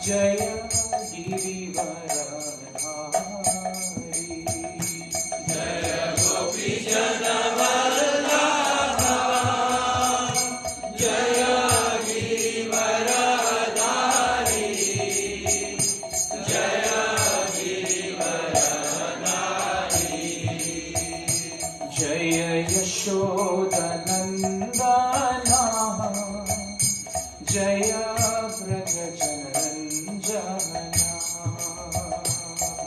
जय गिरिवरधारी जय गोपी जनवल्लभा जय गिरिवरधारी जय गिरिवरधारी जय यशोदनन्दना जय व्रजजनरञ्जना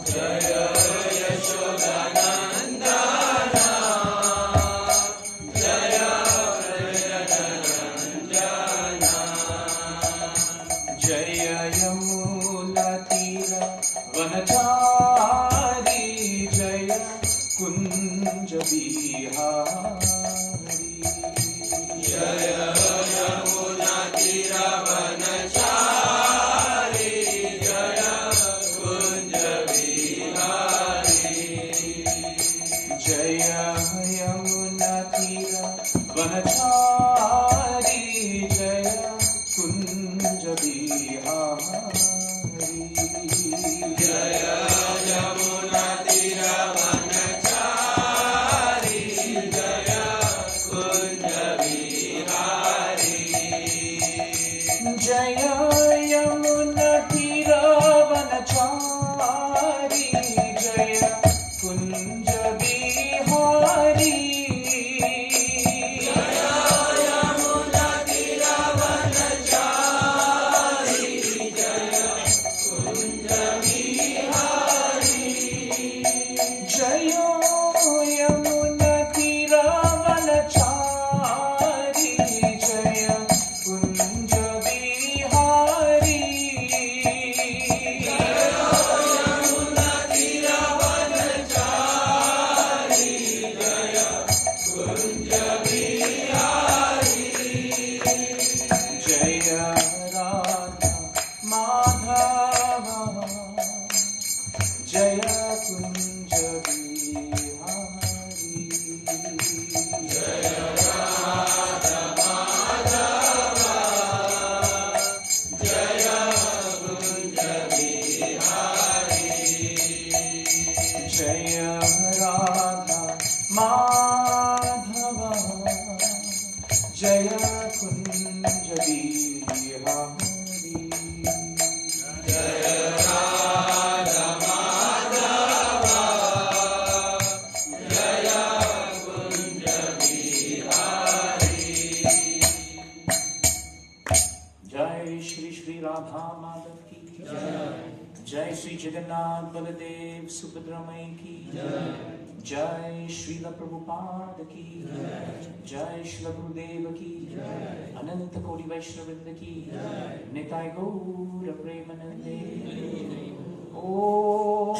जय यशोदनन्दना जय व्रजजनरञ्जना जय यमुनातीरवनचारी जय कुञ्जविहारी जय यमुनातीरवनचारी जय कुञ्जविहारी जय यमुनातीरवनचारी जय कुञ्जविहारी जय यमुनातीरवनचारी जय कुञ्जविहारी जय यमुनातीरवनचारी जय कुञ्जविहारी जय यमुनातीरवनचारी जय कुञ्जविहारी जय यमुनातीरवनचारी जय कुञ्जविहारी जय यमुनातीरवनचारी जय कुञ्जविहारी जय राधा माधव जय कुञ्जविहारी जय राधा माधव जय कुञ्जविहारी जय राधा माधव जय कुञ्जविहारी जय राधा माधव जय कुञ्जविहारी जय श्री श्री राधा माधव की जय श्री जगन्नाथ बलदेव सुभद्रा माई की जय श्रील प्रभुपाद की जय श्रील गुरुदेव की अनंत कोटि वैष्णववृंद की निताय गौर प्रेमानंदे ओम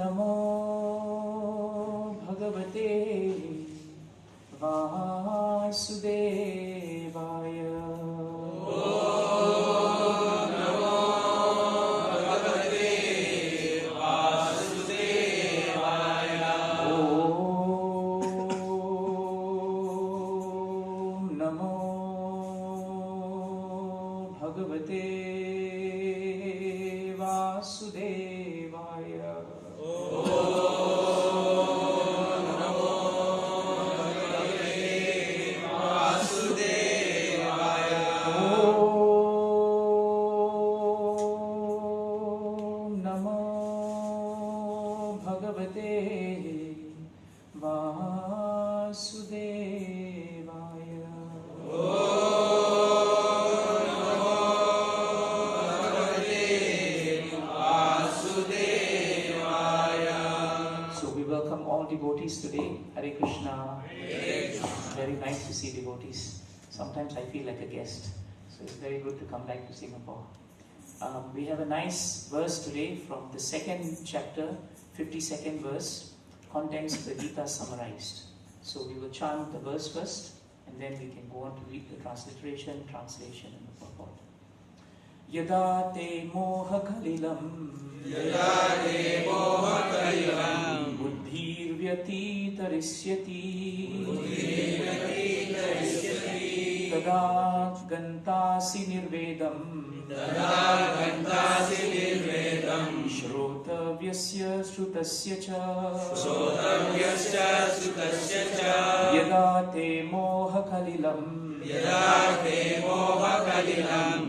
नमो भगवते वासुदेवाय भगवते वासुदेवाय नमो भगवते वासुदेवाय devotees today. Hare Krishna. Very nice to see devotees. Sometimes I feel like a guest. So it's very good to come back to Singapore. We have a nice verse today from the second chapter, 52nd verse. Contents of the Gita summarized. So we will chant the verse first and then we can go on to read the transliteration, translation and the purport. Yada te moha kalilam buddhir vyatitarisyati Tada gantasi nirvedam Shrotavyasya shrutasya cha Yada te moha kalilam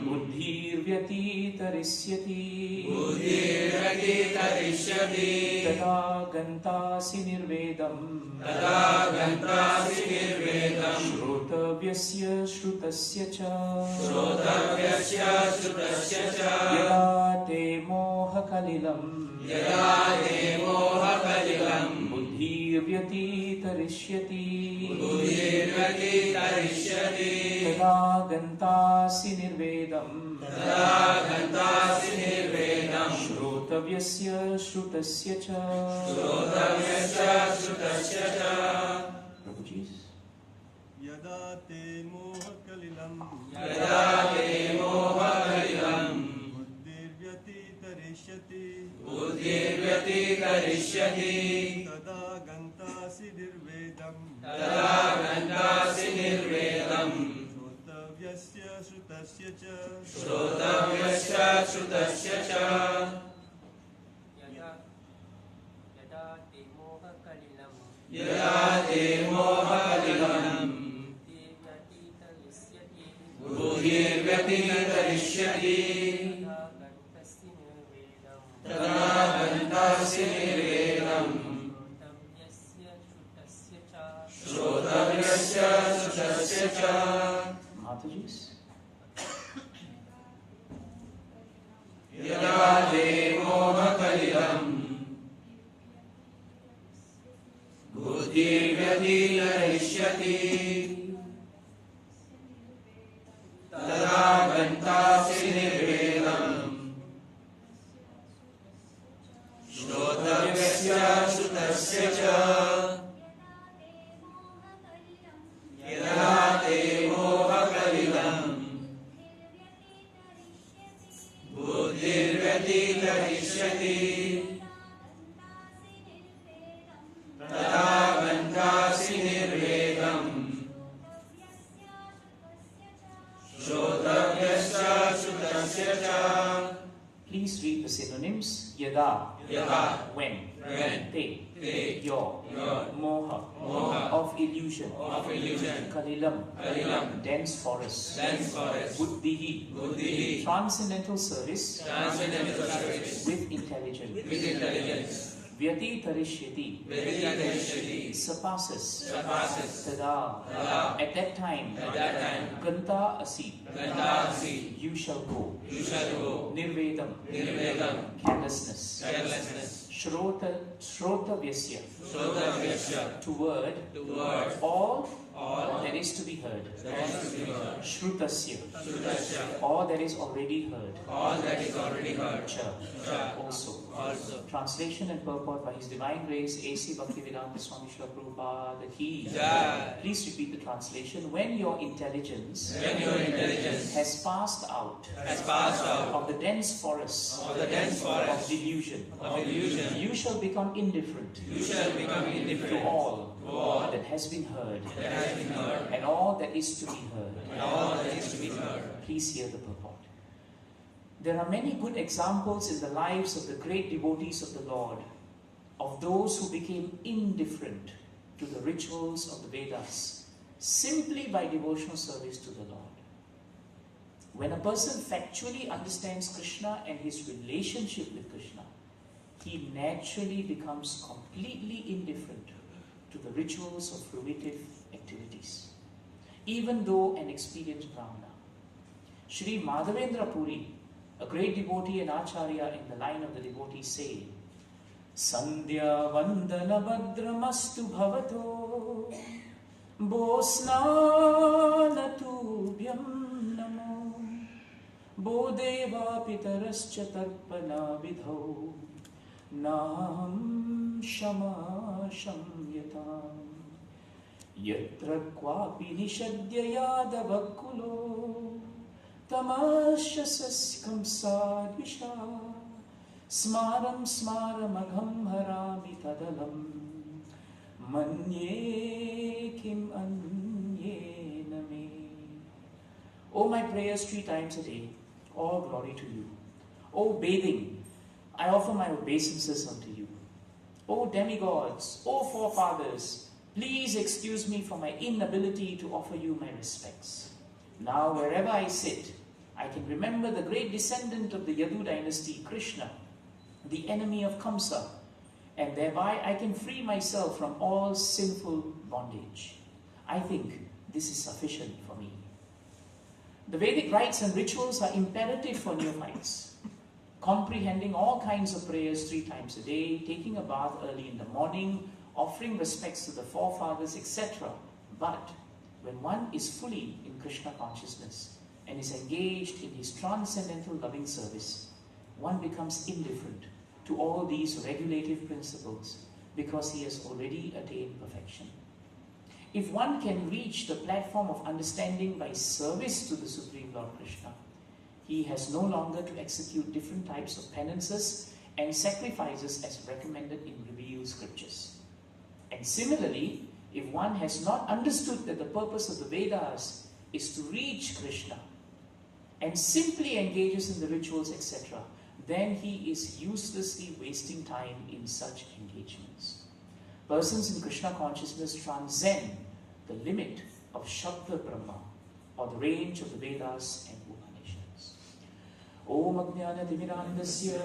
Buddhirvyatitarishyati Tada gantasi nirvedam Shrotavyasya shrutasya cha Yada te moha kalilam Buddhirvyatitarishyati Tada gantasi nirvedam Shrotavyasya shrutasya cha Prabhuji. Yada te moha kalilam Buddhirvyatitarishyati Tada gantasi nirvedam Shrotavyasya shrutasya cha Yada te moha kalilam Buddhirvyatitarishyati Tada gantasi nirvedam Shrotavyasya shrutasya cha Mataji's. Yada te moha kalilam Buddhirvyatitarishyati Tada gantasi nirvedam Shrotavyasya shrutasya cha Yada te moha kalilam Buddhirvyatitarishyati Tada gantasi nirvedam Shrotavyasya shrutasya cha. Please read the synonyms. Yada, when, te, your, moha, of illusion, kalilam, dense forest, buddhihi, transcendental service, with intelligence, Vyatitarishyati, surpasses, tada, at that time, ganta asi, you shall go, nirvedam, carelessness, shrotavyasya, toward all that is to be heard, shrutasya, all that is already heard, cha, also. Translation and purport by His Divine Grace A.C. Bhaktivedanta Swami Srila Prabhupada Ki. Please repeat the translation. When your intelligence has passed out of the dense forest of delusion, you shall become indifferent to all that has been heard and all that is to be heard. Please hear the purport. There are many good examples in the lives of the great devotees of the Lord, of those who became indifferent to the rituals of the Vedas simply by devotional service to the Lord. When a person factually understands Krishna and his relationship with Krishna, he naturally becomes completely indifferent to the rituals of fruitive activities, even though an experienced Brahmana. Sri Madhavendra Puri, a great devotee and acharya in the line of the devotees, say, Sandhya Vandana Bhadramastu Bhavato Bosnana Tubhyam Namo Bodeva Pitarascha Tarpana Vidho Nam Shama Shamyatam Yatra Kwapi Nishadya Yadavakulo Tamasya Saskam Sadvisha Smaram Smaramagham Harami Tadalam Manye Kim Anye Name. O my prayers 3 times a day, all glory to you. O bathing, I offer my obeisances unto you. O demigods, O forefathers, please excuse me for my inability to offer you my respects. Now wherever I sit, I can remember the great descendant of the Yadu dynasty, Krishna, the enemy of Kamsa, and thereby I can free myself from all sinful bondage. I think this is sufficient for me. The Vedic rites and rituals are imperative for neophytes, comprehending all kinds of prayers 3 times a day, taking a bath early in the morning, offering respects to the forefathers, etc. But when one is fully in Krishna consciousness and is engaged in his transcendental loving service, one becomes indifferent to all these regulative principles because he has already attained perfection. If one can reach the platform of understanding by service to the Supreme Lord Krishna, he has no longer to execute different types of penances and sacrifices as recommended in revealed scriptures. And similarly, if one has not understood that the purpose of the Vedas is to reach Krishna and simply engages in the rituals, etc., then he is uselessly wasting time in such engagements. Persons in Krishna consciousness transcend the limit of Shabda Brahma, or the range of the Vedas and Upanishads. Om Ajnana Timirandasya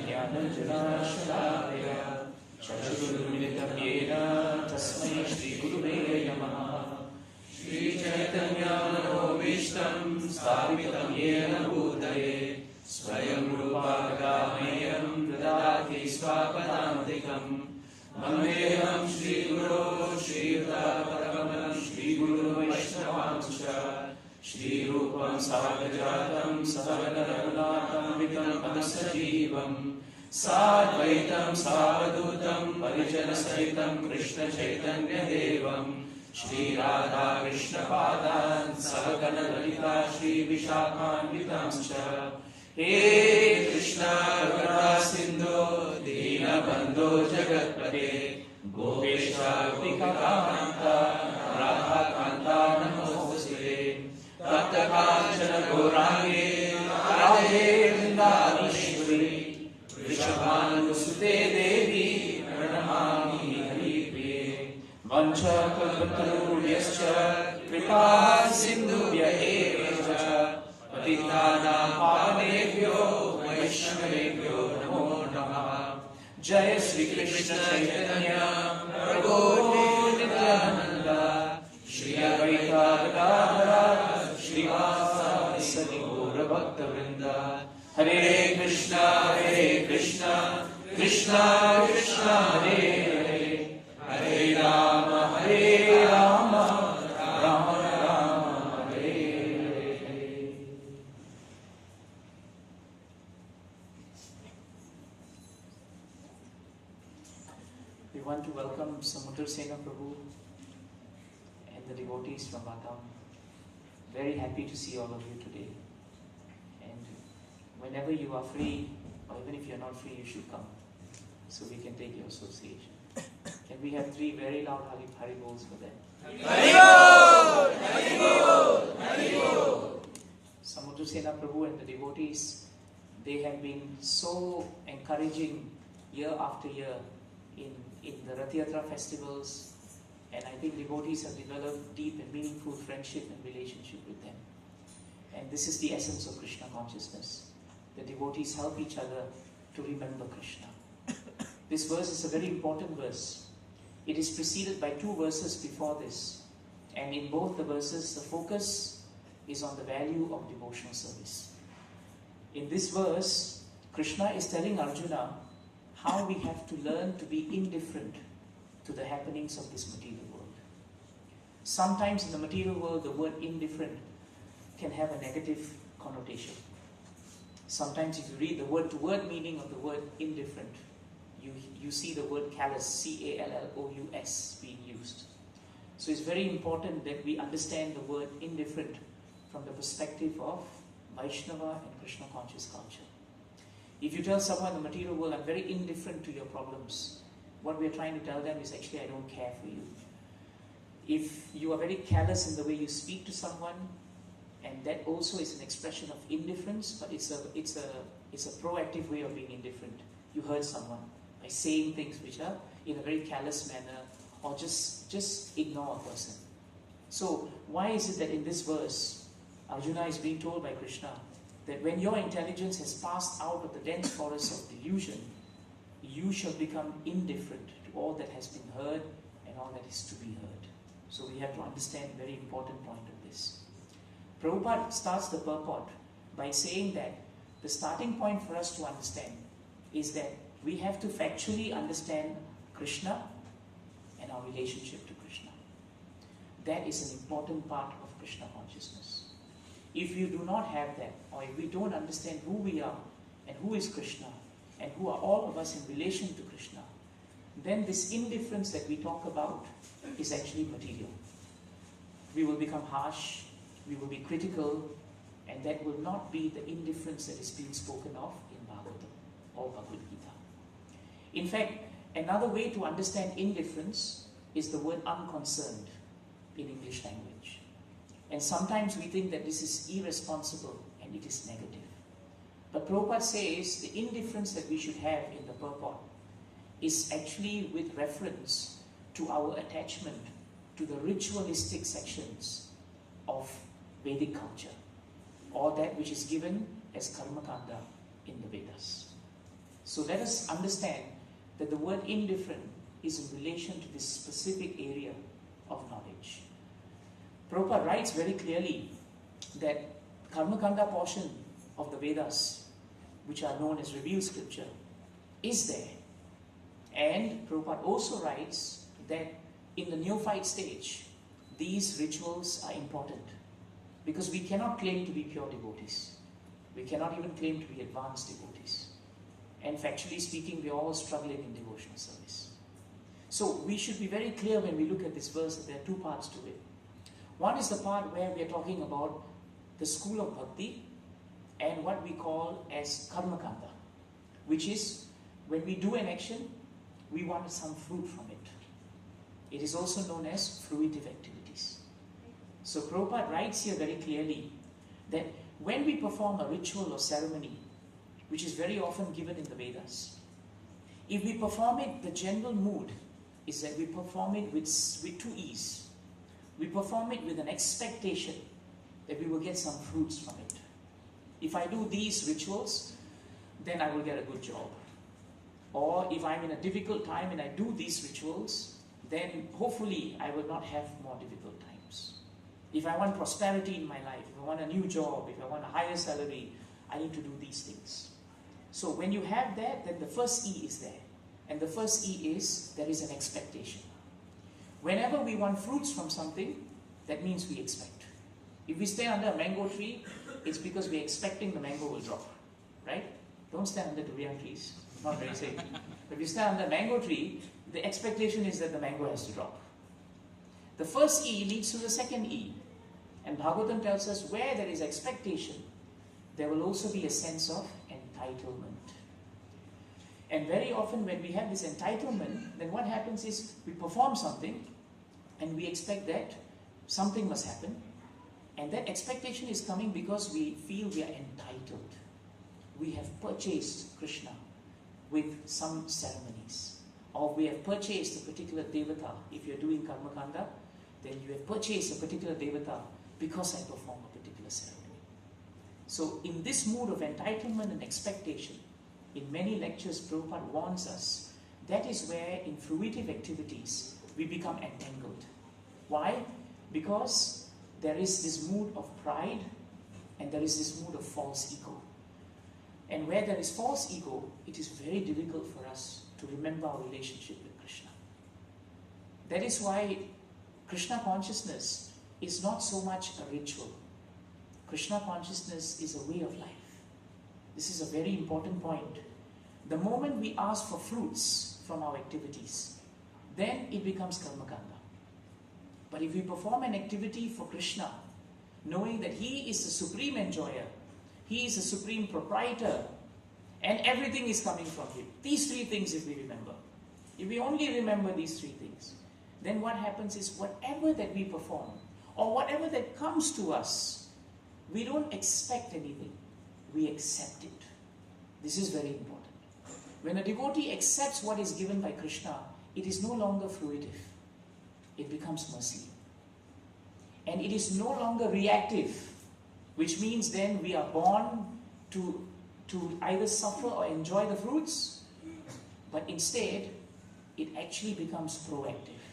Jnana Shalaya Chakshurumilitam Yena Tasmai Shri Gurave Namaha Shri Chaitanya Manobishtam Sthapitam Yena Bhutale Swayam Rupa Gamayam Dadati Swapadantikam Mandeham Shri Guru Shri Yuta Paramalam Shri Guru Vaishnavanscha Shri Rupam Sagajatam Sahagana Raghunatham Vitam Padasajivam Sadvaitam Savadutam Parijana Sahitam Krishna Chaitanya Devam Shri Radha Krishna Padan Sahagana Lalita Shri Vishakhan Vitamscha He Krishna Karuna Sindhu Dina Bandhu Jagatpate Gopesha Gopikakanta Radha Kanta Namostate Tapta Kanchana Gaurange Radhe Vrindavaneshwari Vrishabhanu Sute Devi Pranamami Haripriye Vancha Kalpatarudhyascha Kripa Sindhubhya Eva Patitanam Pavanebhyo Vaishnavebhyo Namo Namaha Jai Sri Krishna Chaitanya Prabhu Nityananda Shri Advaita Gadadhara Shri Vasadi Gaura Bhakta Vrinda Hare Krishna Krishna Krishna Hare Hare Hare Rama Rama Rama Hare Hare. We want to welcome Samudra Sena Prabhu and the devotees from Bhagavatam. Very happy to see all of you today. And whenever you are free, or even if you're not free, you should come, so we can take your association. Can we have 3 very loud Hari Bols for them? Haribol! Haribol! Haribol! Samudra Sena Prabhu and the devotees, they have been so encouraging year after year in the Rath Yatra festivals, and I think devotees have developed deep and meaningful friendship and relationship with them. And this is the essence of Krishna consciousness. The devotees help each other to remember Krishna. This verse is a very important verse. It is preceded by 2 verses before this. And in both the verses, the focus is on the value of devotional service. In this verse, Krishna is telling Arjuna how we have to learn to be indifferent to the happenings of this material world. Sometimes in the material world, the word indifferent can have a negative connotation. Sometimes if you read the word-to-word meaning of the word indifferent, you see the word callous, C-A-L-L-O-U-S, being used. So it's very important that we understand the word indifferent from the perspective of Vaishnava and Krishna conscious culture. If you tell someone in the material world, I'm very indifferent to your problems, what we're trying to tell them is actually, I don't care for you. If you are very callous in the way you speak to someone, And that also is an expression of indifference, but it's a proactive way of being indifferent. You hurt someone by saying things which are in a very callous manner, or just ignore a person. So why is it that in this verse, Arjuna is being told by Krishna that when your intelligence has passed out of the dense forest of delusion, you shall become indifferent to all that has been heard and all that is to be heard. So we have to understand a very important point of this. Prabhupada starts the purport by saying that the starting point for us to understand is that we have to factually understand Krishna and our relationship to Krishna. That is an important part of Krishna consciousness. If you do not have that, or if we don't understand who we are and who is Krishna and who are all of us in relation to Krishna, then this indifference that we talk about is actually material. We will become harsh, we will be critical, and that will not be the indifference that is being spoken of in Bhagavatam or Bhagavad Gita. In fact, another way to understand indifference is the word unconcerned in English language. And sometimes we think that this is irresponsible and it is negative. But Prabhupada says the indifference that we should have in the purport is actually with reference to our attachment to the ritualistic sections of Vedic culture, or that which is given as karmakanda in the Vedas. So let us understand that the word indifferent is in relation to this specific area of knowledge. Prabhupada writes very clearly that karmakanda portion of the Vedas, which are known as revealed scripture, is there. And Prabhupada also writes that in the neophyte stage, these rituals are important, because we cannot claim to be pure devotees. We cannot even claim to be advanced devotees. And factually speaking, we are all struggling in devotional service. So we should be very clear when we look at this verse that there are two parts to it. One is the part where we are talking about the school of bhakti and what we call as karmakanda, which is when we do an action, we want some fruit from it. It is also known as fruitive activities. So Prabhupada writes here very clearly that when we perform a ritual or ceremony, which is very often given in the Vedas, if we perform it, the general mood is that we perform it with two E's. We perform it with an expectation that we will get some fruits from it. If I do these rituals, then I will get a good job. Or if I'm in a difficult time and I do these rituals, then hopefully I will not have more difficult times. If I want prosperity in my life, if I want a new job, if I want a higher salary, I need to do these things. So when you have that, then the first E is there. And the first E is, there is an expectation. Whenever we want fruits from something, that means we expect. If we stay under a mango tree, it's because we're expecting the mango will drop, right? Don't stand under durian trees, not very safe. But if you stand under a mango tree, the expectation is that the mango has to drop. The first E leads to the second E. And Bhagavatam tells us where there is expectation, there will also be a sense of entitlement. And very often when we have this entitlement, then what happens is we perform something and we expect that something must happen. And that expectation is coming because we feel we are entitled. We have purchased Krishna with some ceremonies. Or we have purchased a particular devata. If you're doing karmakanda, then you have purchased a particular devata because I perform a particular ceremony. So in this mood of entitlement and expectation, in many lectures Prabhupada warns us, that is where in fruitive activities we become entangled. Why? Because there is this mood of pride and there is this mood of false ego. And where there is false ego, it is very difficult for us to remember our relationship with Krishna. That is why Krishna consciousness is not so much a ritual. Krishna consciousness is a way of life. This is a very important point. The moment we ask for fruits from our activities, then it becomes karmakanda. But if we perform an activity for Krishna, knowing that He is the supreme enjoyer, He is the supreme proprietor, and everything is coming from Him. These three things if we remember. If we only remember these three things, then what happens is whatever that we perform, or whatever that comes to us, we don't expect anything, we accept it. This is very important. When a devotee accepts what is given by Krishna, it is no longer fruitive. It becomes mercy. And it is no longer reactive, which means then we are born to either suffer or enjoy the fruits, but instead, it actually becomes proactive.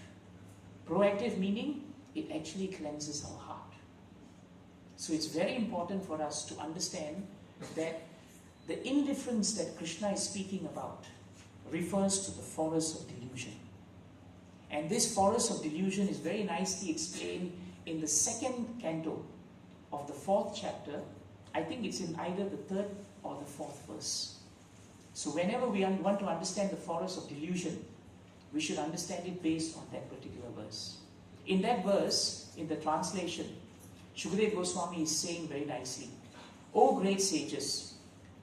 Proactive meaning, it actually cleanses our heart. So it's very important for us to understand that the indifference that Krishna is speaking about refers to the forest of delusion. And this forest of delusion is very nicely explained in the second canto of the 4th chapter. I think it's in either the 3rd or the 4th verse. So whenever we want to understand the forest of delusion, we should understand it based on that particular verse. In that verse, in the translation, Shukadeva Goswami is saying very nicely, O great sages,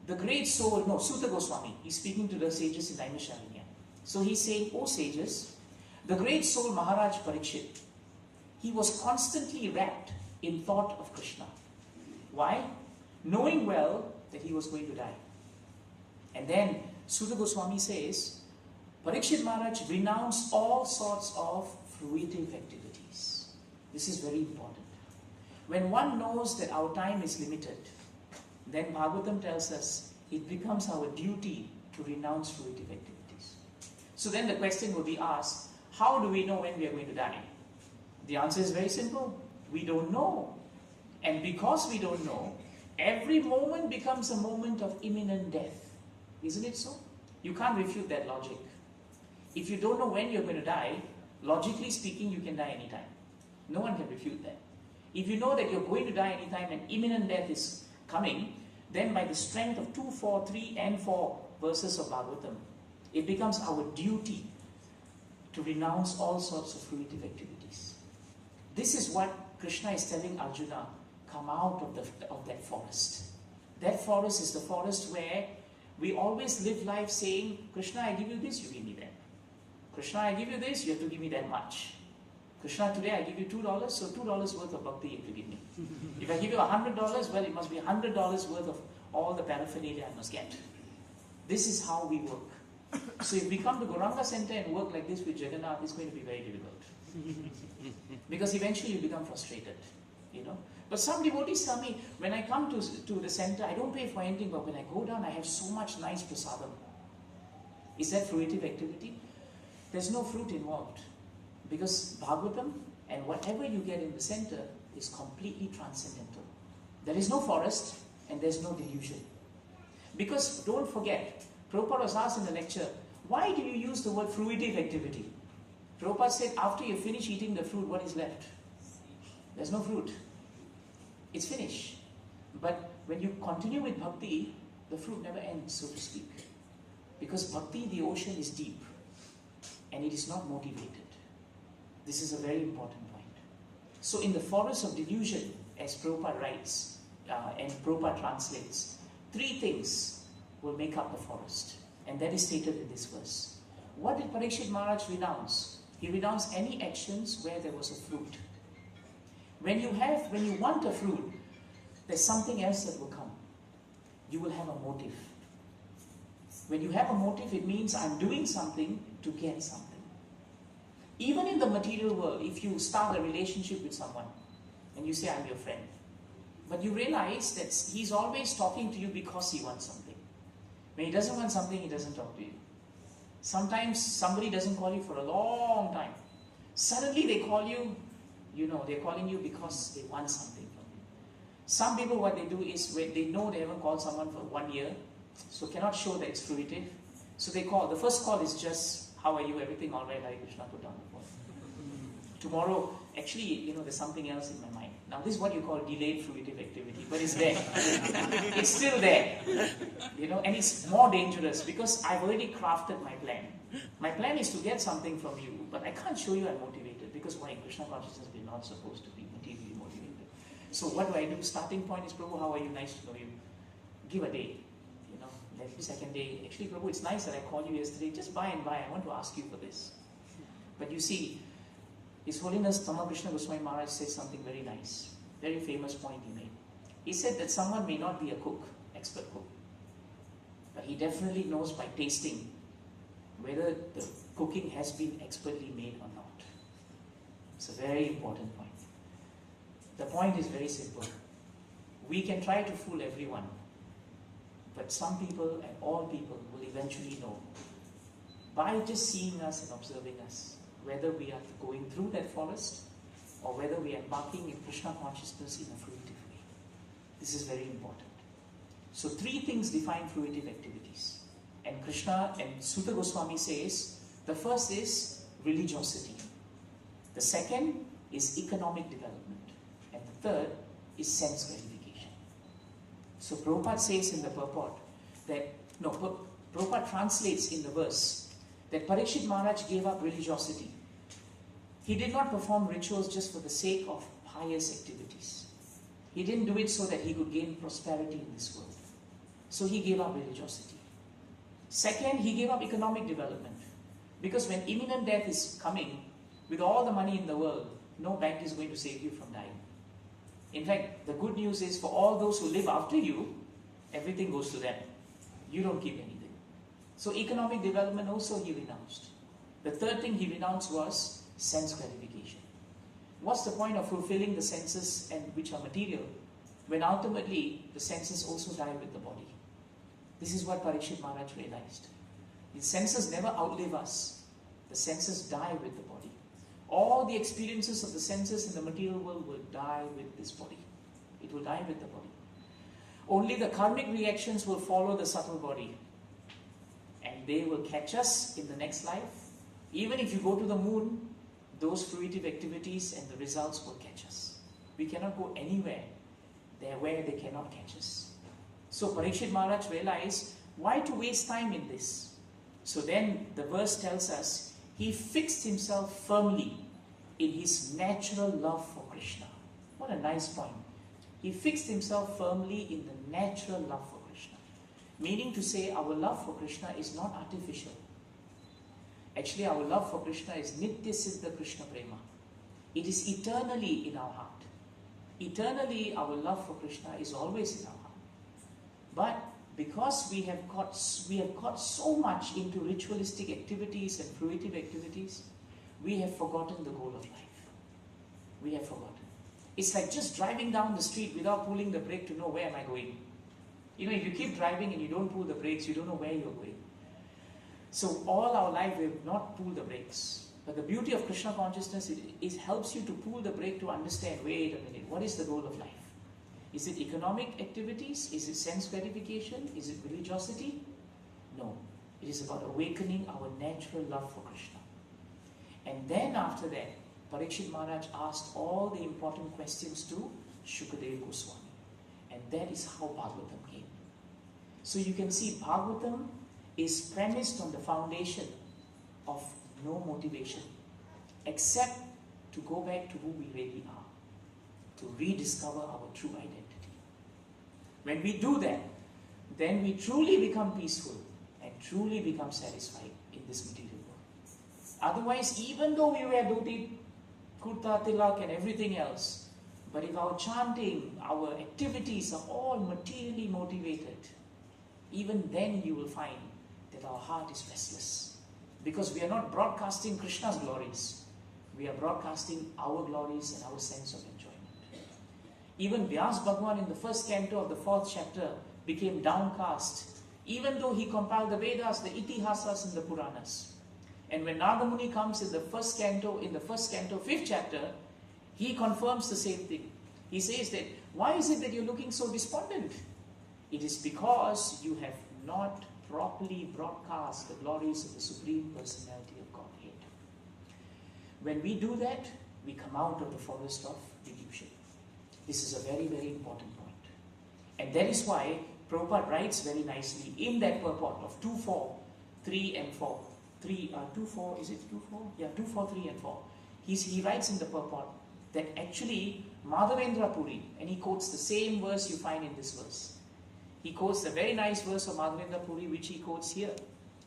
the great soul, no, Sutta Goswami, he's speaking to the sages in Naimisharanya. So he's saying, O sages, the great soul Maharaj Parikshit, he was constantly wrapped in thought of Krishna. Why? Knowing well that he was going to die. And then Sutta Goswami says, Parikshit Maharaj renounced all sorts of fruitive activities. This is very important. When one knows that our time is limited, then Bhagavatam tells us it becomes our duty to renounce fruitive activities. So then the question will be asked, how do we know when we are going to die? The answer is very simple. We don't know. And because we don't know, every moment becomes a moment of imminent death. Isn't it so? You can't refute that logic. If you don't know when you're going to die, logically speaking, you can die anytime. No one can refute that. If you know that you're going to die anytime and imminent death is coming, then by the strength of 2, 4, 3 and 4 verses of Bhagavatam, it becomes our duty to renounce all sorts of fruitive activities. This is what Krishna is telling Arjuna, come out of that forest. That forest is the forest where we always live life saying, Krishna, I give you this, you give me that. Krishna, I give you this, you have to give me that much. Krishna, today I give you $2, so $2 worth of bhakti you have to give me. If I give you $100, well, it must be $100 worth of all the paraphernalia I must get. This is how we work. So if we come to Gauranga Center and work like this with Jagannath, it's going to be very difficult. Because eventually you become frustrated, you know. But some devotees tell me, when I come to the center, I don't pay for anything, but when I go down, I have so much nice prasadam. Is that fruitive activity? There's no fruit involved. Because Bhagavatam and whatever you get in the center is completely transcendental. There is no forest and there's no delusion. Because don't forget, Prabhupada was asked in the lecture, why do you use the word fruitive activity? Prabhupada said, after you finish eating the fruit, what is left? There's no fruit. It's finished. But when you continue with bhakti, the fruit never ends, so to speak. Because bhakti, the ocean, is deep. And it is not motivated. This is a very important point. So in the forest of delusion, as Prabhupada writes, and Prabhupada translates, 3 things will make up the forest. And that is stated in this verse. What did Parikshit Maharaj renounce? He renounced any actions where there was a fruit. When you want a fruit, there's something else that will come. You will have a motive. When you have a motive, it means I'm doing something to get something. Even in the material world, if you start a relationship with someone and you say, I'm your friend, but you realize that he's always talking to you because he wants something. When he doesn't want something, he doesn't talk to you. Sometimes somebody doesn't call you for a long time. Suddenly they call you, they're calling you because they want something from you. Some people, what they do is, when they know they haven't called someone for 1 year, so cannot show that it's fruitive, so they call. The first call is just, how are you? Everything all right? Hare Krishna, put down the phone. Tomorrow, actually, there's something else in my mind. Now, this is what you call delayed fruitive activity, but it's there. It's still there. And it's more dangerous because I've already crafted my plan. My plan is to get something from you, but I can't show you I'm motivated because why? In Krishna consciousness, we're not supposed to be materially motivated. So what do? Starting point is, Prabhu, how are you? Nice to know you. Give a day. Every second day, actually, Prabhu, it's nice that I called you yesterday. Just by and by, I want to ask you for this. But you see, His Holiness Krishna Goswami Maharaj said something very nice. Very famous point he made. He said that someone may not be a cook, expert cook, but he definitely knows by tasting whether the cooking has been expertly made or not. It's a very important point. The point is very simple. We can try to fool everyone, but some people and all people will eventually know by just seeing us and observing us whether we are going through that forest or whether we are embarking in Krishna consciousness in a fruitive way. This is very important. So 3 things define fruitive activities. And Krishna and Sutta Goswami says, the first is religiosity. The second is economic development. And the third is sense gratification. So Prabhupada says in the purport that, Prabhupada translates in the verse that Parikshit Maharaj gave up religiosity. He did not perform rituals just for the sake of pious activities. He didn't do it so that he could gain prosperity in this world. So he gave up religiosity. Second, he gave up economic development. Because when imminent death is coming, with all the money in the world, no bank is going to save you from dying. In fact, the good news is for all those who live after you, everything goes to them. You don't keep anything. So economic development also he renounced. The third thing he renounced was sense gratification. What's the point of fulfilling the senses and which are material when ultimately the senses also die with the body? This is what Parikshit Maharaj realized. The senses never outlive us. The senses die with the body. All the experiences of the senses in the material world will die with this body. It will die with the body. Only the karmic reactions will follow the subtle body. And they will catch us in the next life. Even if you go to the moon, those fruitive activities and the results will catch us. We cannot go anywhere there where they cannot catch us. So Parikshit Maharaj realized, why to waste time in this? So then the verse tells us, he fixed himself firmly in his natural love for Krishna. What a nice point. He fixed himself firmly in the natural love for Krishna. Meaning to say, our love for Krishna is not artificial. Actually, our love for Krishna is Nitya Siddha Krishna Prema. It is eternally in our heart. Eternally, our love for Krishna is always in our heart. But because we have got so much into ritualistic activities and fruitive activities, we have forgotten the goal of life. We have forgotten. It's like just driving down the street without pulling the brake to know where am I going. You know, if you keep driving and you don't pull the brakes, you don't know where you're going. So all our life we have not pulled the brakes. But the beauty of Krishna consciousness, it helps you to pull the brake to understand, wait a minute, what is the goal of life? Is it economic activities? Is it sense gratification? Is it religiosity? No. It is about awakening our natural love for Krishna. And then after that, Parikshit Maharaj asked all the important questions to Shukadeva Goswami. And that is how Bhagavatam came. So you can see Bhagavatam is premised on the foundation of no motivation except to go back to who we really are, to rediscover our true identity. When we do that, then we truly become peaceful and truly become satisfied in this material world. Otherwise, even though we wear dhoti, kurta, tilak and everything else, but if our chanting, our activities are all materially motivated, even then you will find that our heart is restless. Because we are not broadcasting Krishna's glories. We are broadcasting our glories and our sense of enjoyment. Even Vyas Bhagwan in the first canto of the 4th chapter became downcast, even though he compiled the Vedas, the Itihasas and the Puranas. And when Nagamuni comes in the first canto, 5th chapter, he confirms the same thing. He says that, why is it that you're looking so despondent? It is because you have not properly broadcast the glories of the Supreme Personality of Godhead. When we do that, we come out of the forest of delusion. This is a very, very important point. And that is why Prabhupada writes very nicely in that purport of 2, 4, 3 and 4. 2, 4, is it 2, 4? Yeah, 2, 4, 3 and 4. He writes in the purport that actually Madhavendra Puri, and he quotes the same verse you find in this verse. He quotes the very nice verse of Madhavendra Puri which he quotes here.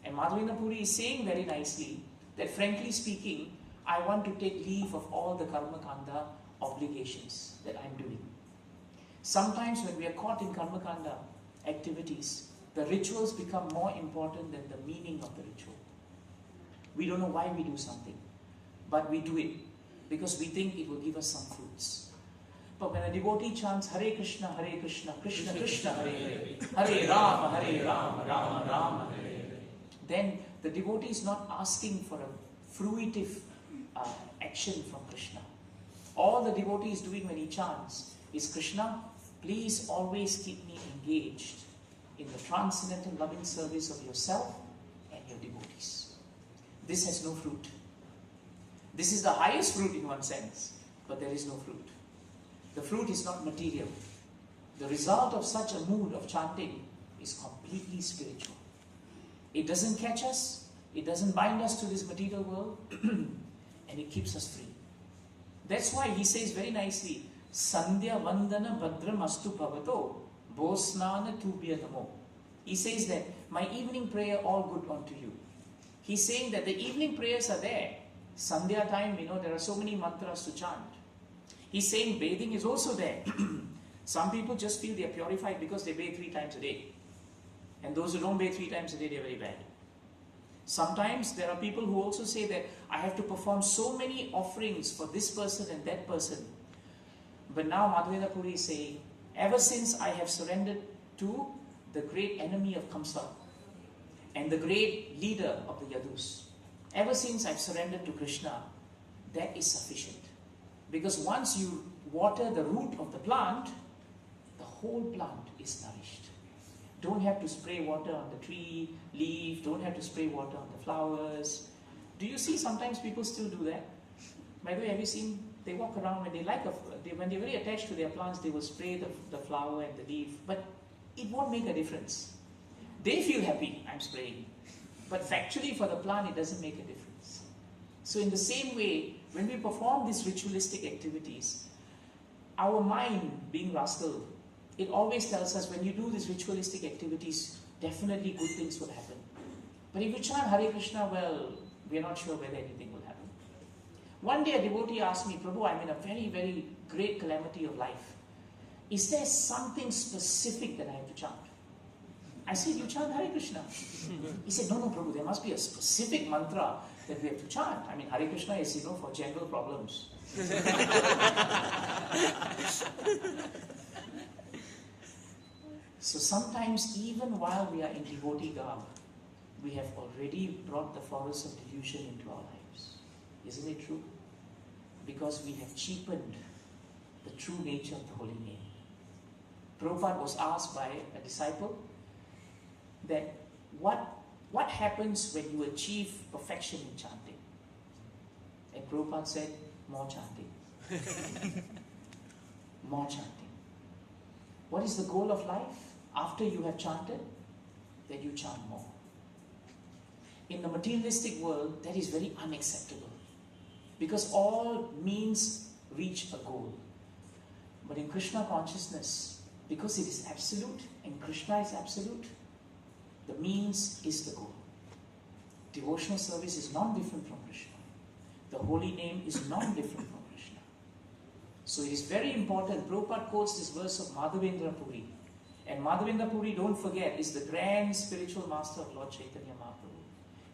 And Madhavendra Puri is saying very nicely that frankly speaking, I want to take leave of all the karma kanda obligations that I'm doing. Sometimes when we are caught in karmakanda activities, the rituals become more important than the meaning of the ritual. We don't know why we do something, but we do it because we think it will give us some fruits. But when a devotee chants Hare Krishna, Krishna Krishna, Hare Hare, Hare Rama, Rama Rama, Hare Hare, then the devotee is not asking for a fruitive action from Krishna. All the devotee is doing when he chants is, Krishna, please always keep me engaged in the transcendental loving service of yourself and your devotees. This has no fruit. This is the highest fruit in one sense, but there is no fruit. The fruit is not material. The result of such a mood of chanting is completely spiritual. It doesn't catch us, it doesn't bind us to this material world, and it keeps us free. That's why he says very nicely, Sandhya Vandana Bhadram Astu Bhavato Bosnana Tubhya Namo. He says that my evening prayer all good unto you. He's saying that the evening prayers are there. Sandhya time, there are so many mantras to chant. He's saying bathing is also there. Some people just feel they are purified because they bathe 3 times a day. And those who don't bathe 3 times a day, they are very bad. Sometimes there are people who also say that I have to perform so many offerings for this person and that person. But now Madhavendra Puri is saying, ever since I have surrendered to the great enemy of Kamsa and the great leader of the Yadus, ever since I've surrendered to Krishna, that is sufficient. Because once you water the root of the plant, the whole plant is nourished. Don't have to spray water on the tree, leaf, don't have to spray water on the flowers. Do you see sometimes people still do that? By the way, have you seen, they walk around when when they're very attached to their plants, they will spray the flower and the leaf, but it won't make a difference. They feel happy, I'm spraying. But factually for the plant, it doesn't make a difference. So in the same way, when we perform these ritualistic activities, our mind, being rascal, it always tells us when you do these ritualistic activities, definitely good things will happen. But if you chant Hare Krishna, well, we are not sure whether anything will happen. One day a devotee asked me, Prabhu, I'm in a very, very great calamity of life. Is there something specific that I have to chant? I said, you chant Hare Krishna. He said, no, Prabhu, there must be a specific mantra that we have to chant. I mean, Hare Krishna is, for general problems. So sometimes, even while we are in devotee garb, we have already brought the forest of delusion into our lives. Isn't it true? Because we have cheapened the true nature of the holy name. Prabhupada was asked by a disciple that what happens when you achieve perfection in chanting? And Prabhupada said, more chanting. More chanting. What is the goal of life? After you have chanted, that you chant more. In the materialistic world, that is very unacceptable. Because all means reach a goal. But in Krishna consciousness, because it is absolute and Krishna is absolute, the means is the goal. Devotional service is non-different from Krishna. The holy name is non-different from Krishna. So it is very important. Prabhupada quotes this verse of Madhavendra Puri. And Madhavendra Puri, don't forget, is the grand spiritual master of Lord Chaitanya Mahaprabhu.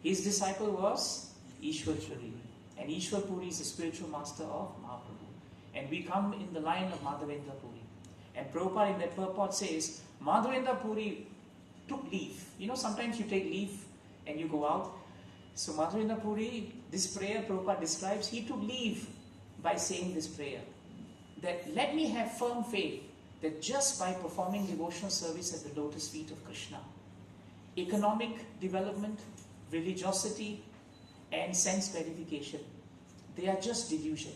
His disciple was Ishwar Chari. And Ishwar Puri is the spiritual master of Mahaprabhu. And we come in the line of Madhavendra Puri. And Prabhupada in that purport says, Madhavendra Puri took leave. Sometimes you take leave and you go out. So Madhavendra Puri, this prayer Prabhupada describes, he took leave by saying this prayer. That let me have firm faith that just by performing devotional service at the lotus feet of Krishna, economic development, religiosity, and sense gratification, they are just delusion.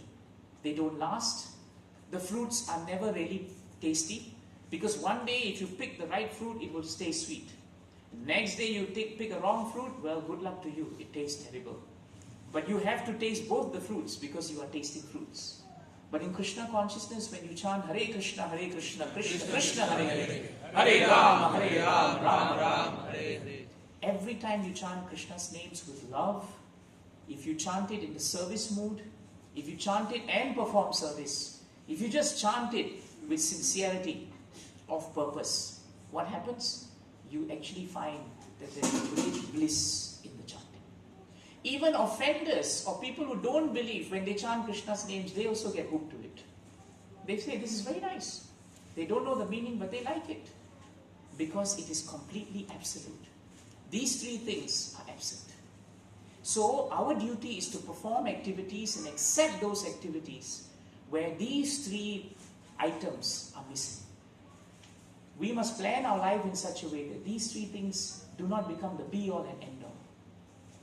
They don't last. The fruits are never really tasty, because one day if you pick the right fruit, it will stay sweet. Next day you pick a wrong fruit, well, good luck to you, it tastes terrible. But you have to taste both the fruits because you are tasting fruits. But in Krishna consciousness, when you chant Hare Krishna, Krishna Krishna, Hare Hare, Hare Rama, Rama Rama, Hare Hare. Every time you chant Krishna's names with love, if you chant it in the service mood, if you chant it and perform service, if you just chant it with sincerity of purpose, what happens? You actually find that there is great bliss in the chanting. Even offenders or people who don't believe, when they chant Krishna's names, they also get hooked to it. They say, this is very nice. They don't know the meaning, but they like it. Because it is completely absolute. These three things are absent. So our duty is to perform activities and accept those activities where these three items are missing. We must plan our life in such a way that these three things do not become the be-all and end-all.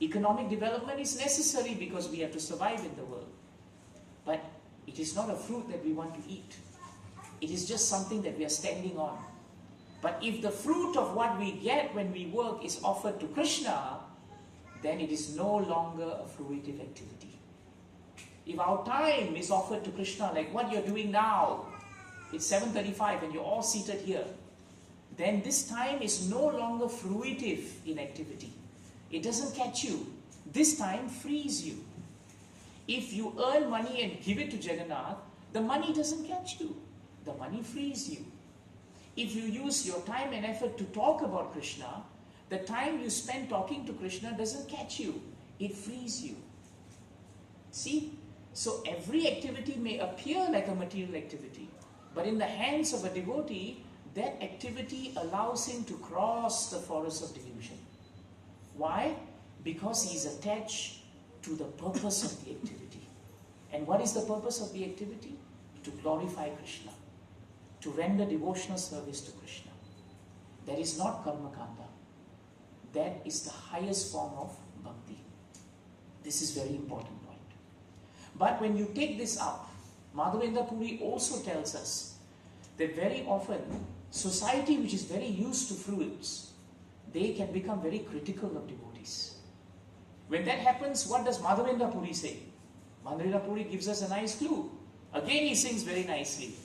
Economic development is necessary because we have to survive in the world. But it is not a fruit that we want to eat. It is just something that we are standing on. But if the fruit of what we get when we work is offered to Krishna, then it is no longer a fruitive activity. If our time is offered to Krishna, like what you're doing now, it's 7:35 and you're all seated here, then this time is no longer fruitive in activity. It doesn't catch you. This time frees you. If you earn money and give it to Jagannath, the money doesn't catch you. The money frees you. If you use your time and effort to talk about Krishna, the time you spend talking to Krishna doesn't catch you. It frees you. See? So every activity may appear like a material activity, but in the hands of a devotee, that activity allows him to cross the forest of delusion. Why? Because he is attached to the purpose of the activity. And what is the purpose of the activity? To glorify Krishna, to render devotional service to Krishna. That is not karma kanda. That is the highest form of bhakti. This is very important point. But when you take this up, Madhavendra Puri also tells us that very often society which is very used to fruits, they can become very critical of devotees. When that happens, what does Madhavendra Puri say? Madhavendra Puri gives us a nice clue. Again he sings very nicely.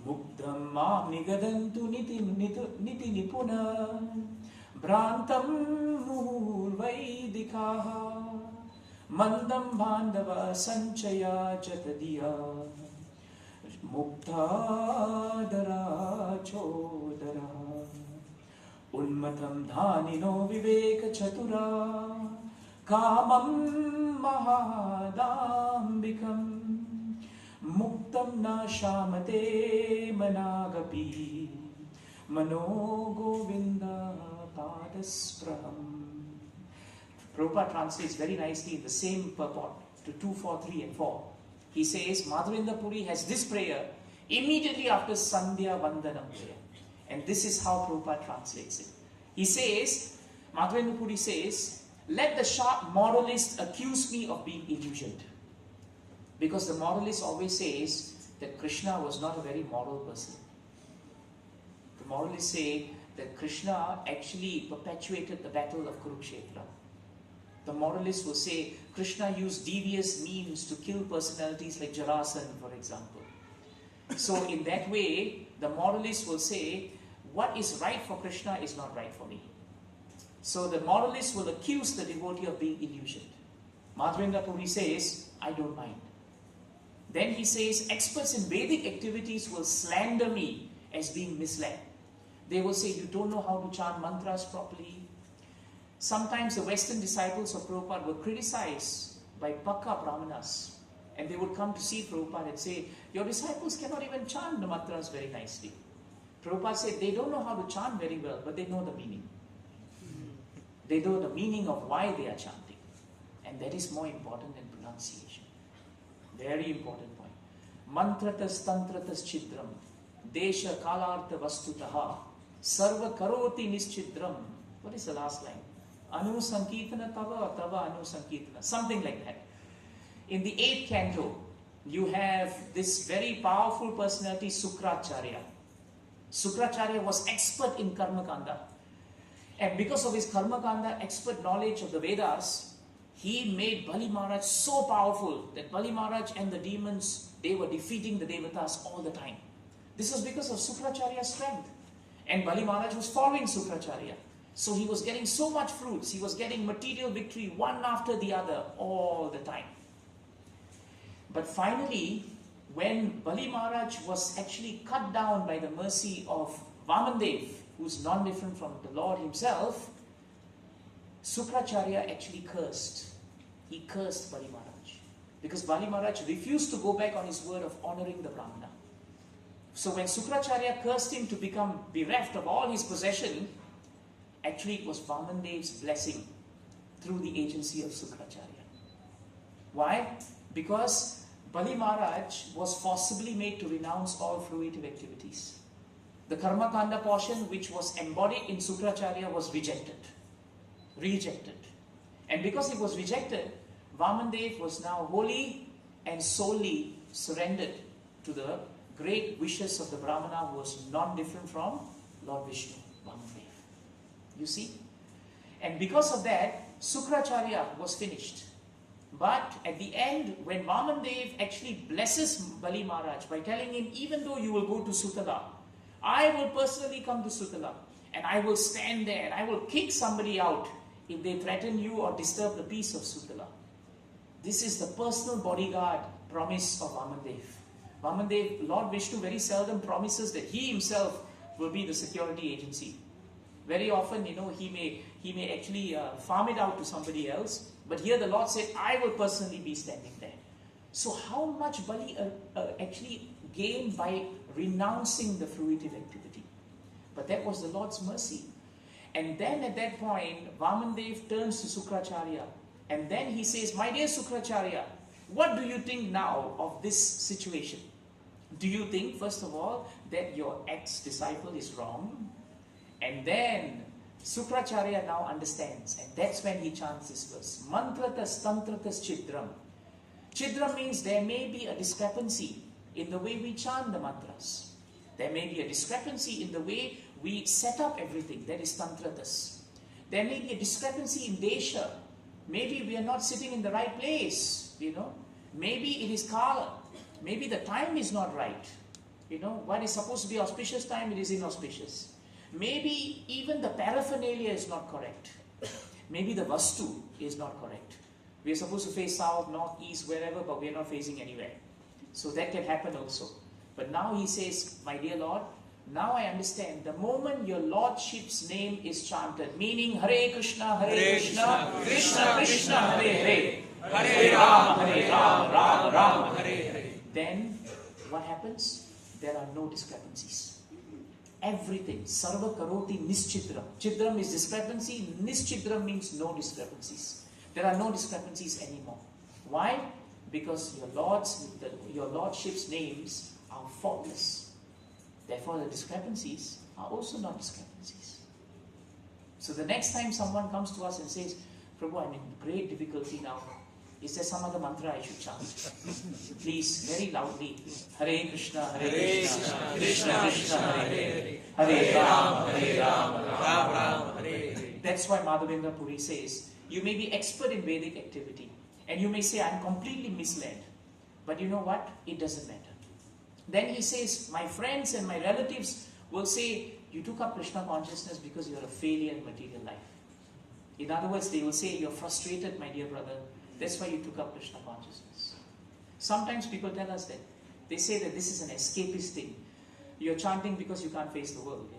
Mukdam ma nigadantu niti nipuna Brantam murvaidikaha Mandam bandava sanchaya jatadiya Muktadara chodara Unmatam dhanino viveka chatura Kamam mahadambikam Muktam na shamate managapi Mano govinda padaspraham. Prabhupada translates very nicely in the same purport to 2, 4, 3 and 4. He says, Madhavendra Puri has this prayer immediately after Sandhya Vandanam prayer. And this is how Prabhupada translates it. He says, Madhavendra Puri says, let the sharp moralist accuse me of being illusioned. Because the moralist always says that Krishna was not a very moral person. The moralists say that Krishna actually perpetuated the battle of Kurukshetra. The moralists will say Krishna used devious means to kill personalities like Jarasandha, for example. So in that way, the moralists will say, what is right for Krishna is not right for me. So the moralists will accuse the devotee of being illusioned. Madhavendra Puri says, I don't mind. Then he says, experts in Vedic activities will slander me as being misled. They will say, you don't know how to chant mantras properly. Sometimes the Western disciples of Prabhupada were criticized by Pakka Brahmanas. And they would come to see Prabhupada and say, your disciples cannot even chant the mantras very nicely. Prabhupada said, they don't know how to chant very well, but they know the meaning. They know the meaning of why they are chanting. And that is more important than pronunciation. Very important point. Mantratas tantratas chidram desha kalartha vastutaha sarva karoti nischidram. What is the last line? Anu sankirtana tava tava anu sankirtana. Something like that. In the 8th canto, you have this very powerful personality, Sukracharya. Sukracharya was expert in Karmakanda. And because of his Karmakanda expert knowledge of the Vedas, he made Bali Maharaj so powerful that Bali Maharaj and the demons, they were defeating the Devatas all the time. This was because of Sukracharya's strength. And Bali Maharaj was following Sukracharya. So he was getting so much fruits, he was getting material victory one after the other all the time. But finally, when Bali Maharaj was actually cut down by the mercy of Vamandev, who's non-different from the Lord himself, Sukracharya actually cursed. He cursed Bali Maharaj. Because Bali Maharaj refused to go back on his word of honoring the Brahmana. So when Sukracharya cursed him to become bereft of all his possession, actually it was Vamandev's blessing through the agency of Sukracharya. Why? Because Bali Maharaj was forcibly made to renounce all fruitive activities. The Karma Kanda portion which was embodied in Sukracharya was rejected. And because it was rejected, Vamandev was now wholly and solely surrendered to the great wishes of the Brahmana who was non-different from Lord Vishnu, Vamandev. You see? And because of that, Sukracharya was finished. But at the end, when Vamandev actually blesses Bali Maharaj by telling him, even though you will go to Sutala, I will personally come to Sutala and I will stand there and I will kick somebody out if they threaten you or disturb the peace of Sutala. This is the personal bodyguard promise of Vamandev. Vamandev, Lord Vishnu very seldom promises that he himself will be the security agency. Very often, he may actually farm it out to somebody else. But here the Lord said, I will personally be standing there. So how much Bali actually gained by renouncing the fruitive activity? But that was the Lord's mercy. And then at that point, Vamandev turns to Sukracharya. And then he says, my dear Sukracharya, what do you think now of this situation? Do you think, first of all, that your ex-disciple is wrong? And then Sukracharya now understands, and that's when he chants this verse. Mantratas tantratas chidram. Chidram means there may be a discrepancy in the way we chant the mantras. There may be a discrepancy in the way we set up everything. That is tantratas. There may be a discrepancy in desha. Maybe we are not sitting in the right place, Maybe it is kala. Maybe the time is not right. What is supposed to be auspicious time, it is inauspicious. Maybe even the paraphernalia is not correct. Maybe the vastu is not correct. We are supposed to face south, north, east, wherever, but we are not facing anywhere. So that can happen also. But now he says, my dear Lord, now I understand. The moment your Lordship's name is chanted, meaning Hare Krishna, Krishna Krishna, Hare Hare, Hare Rama, Rama Hare Hare. Then what happens? There are no discrepancies. Everything, sarva karoti nischidram. Chidram is discrepancy, nischidram means no discrepancies. There are no discrepancies anymore. Why? Because your Lordship's names are faultless. Therefore the discrepancies are also not discrepancies. So the next time someone comes to us and says, Prabhu, I'm in great difficulty now. Is there some other mantra I should chant? Please, very loudly. Hare Krishna, Krishna Krishna, Hare Hare, Hare Rama, Rama Hare Hare. That's why Madhavendra Puri says, you may be expert in Vedic activity. And you may say, I'm completely misled. But you know what? It doesn't matter. Then he says, my friends and my relatives will say, you took up Krishna consciousness because you're a failure in material life. In other words, they will say, you're frustrated, my dear brother. That's why you took up Krishna consciousness. Sometimes people tell us that. They say that this is an escapist thing. You're chanting because you can't face the world.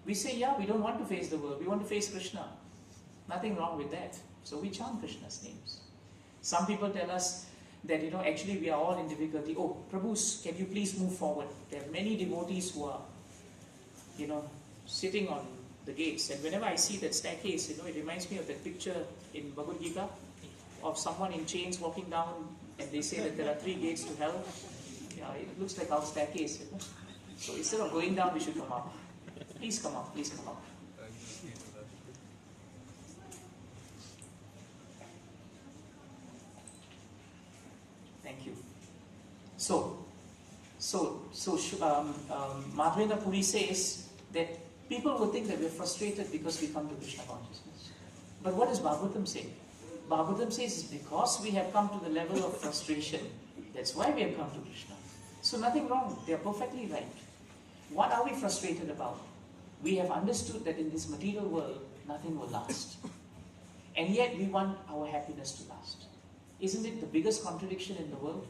We say, yeah, we don't want to face the world. We want to face Krishna. Nothing wrong with that. So we chant Krishna's names. Some people tell us that, actually we are all in difficulty. Oh, Prabhus, can you please move forward? There are many devotees who are, sitting on the gates. And whenever I see that staircase, it reminds me of that picture in Bhagavad Gita of someone in chains walking down, and they say that there are 3 gates to hell. Yeah, it looks like our staircase. So instead of going down, we should come up. Please come up, please come up. Thank you. So Madhavendra Puri says that people will think that we're frustrated because we come to Krishna consciousness. But what does Bhagavatam say? Bhagavatam says it's because we have come to the level of frustration. That's why we have come to Krishna. So nothing wrong. They are perfectly right. What are we frustrated about? We have understood that in this material world, nothing will last. And yet we want our happiness to last. Isn't it the biggest contradiction in the world?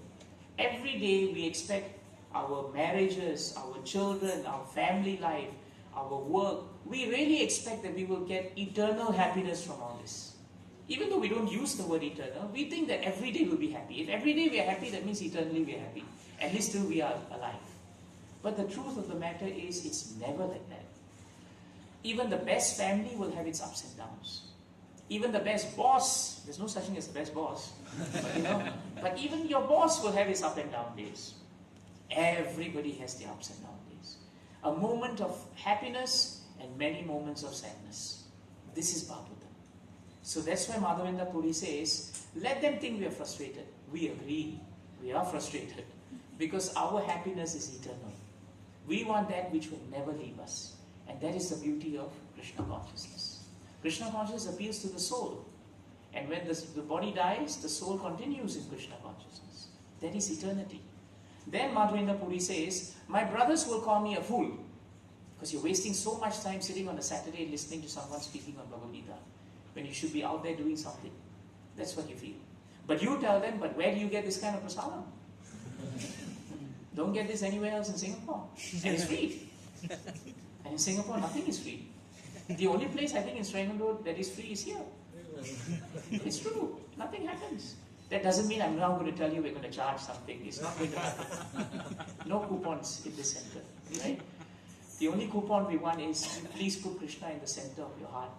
Every day we expect our marriages, our children, our family life, our work, we really expect that we will get eternal happiness from all this. Even though we don't use the word eternal, we think that every day we'll be happy. If every day we are happy, that means eternally we are happy. At least till we are alive. But the truth of the matter is, it's never like that. Even the best family will have its ups and downs. Even the best boss, there's no such thing as the best boss, but even your boss will have his up and down days. Everybody has their ups and down days. A moment of happiness and many moments of sadness. This is Bhagavatam. So that's why Madhavendra Puri says, let them think we are frustrated. We agree, we are frustrated. Because our happiness is eternal. We want that which will never leave us. And that is the beauty of Krishna consciousness. Krishna consciousness appeals to the soul. And when the body dies, the soul continues in Krishna consciousness. That is eternity. Then Madhavendra Puri says, my brothers will call me a fool. Because you're wasting so much time sitting on a Saturday listening to someone speaking on Bhagavad Gita. When you should be out there doing something. That's what you feel. But you tell them, but where do you get this kind of prasadam? Don't get this anywhere else in Singapore. And it's free. And in Singapore, nothing is free. The only place I think in Serangoon Road that is free is here. It's true. Nothing happens. That doesn't mean I'm now going to tell you we're going to charge something. It's not going to happen. No coupons in this center. Right? The only coupon we want is, please put Krishna in the center of your heart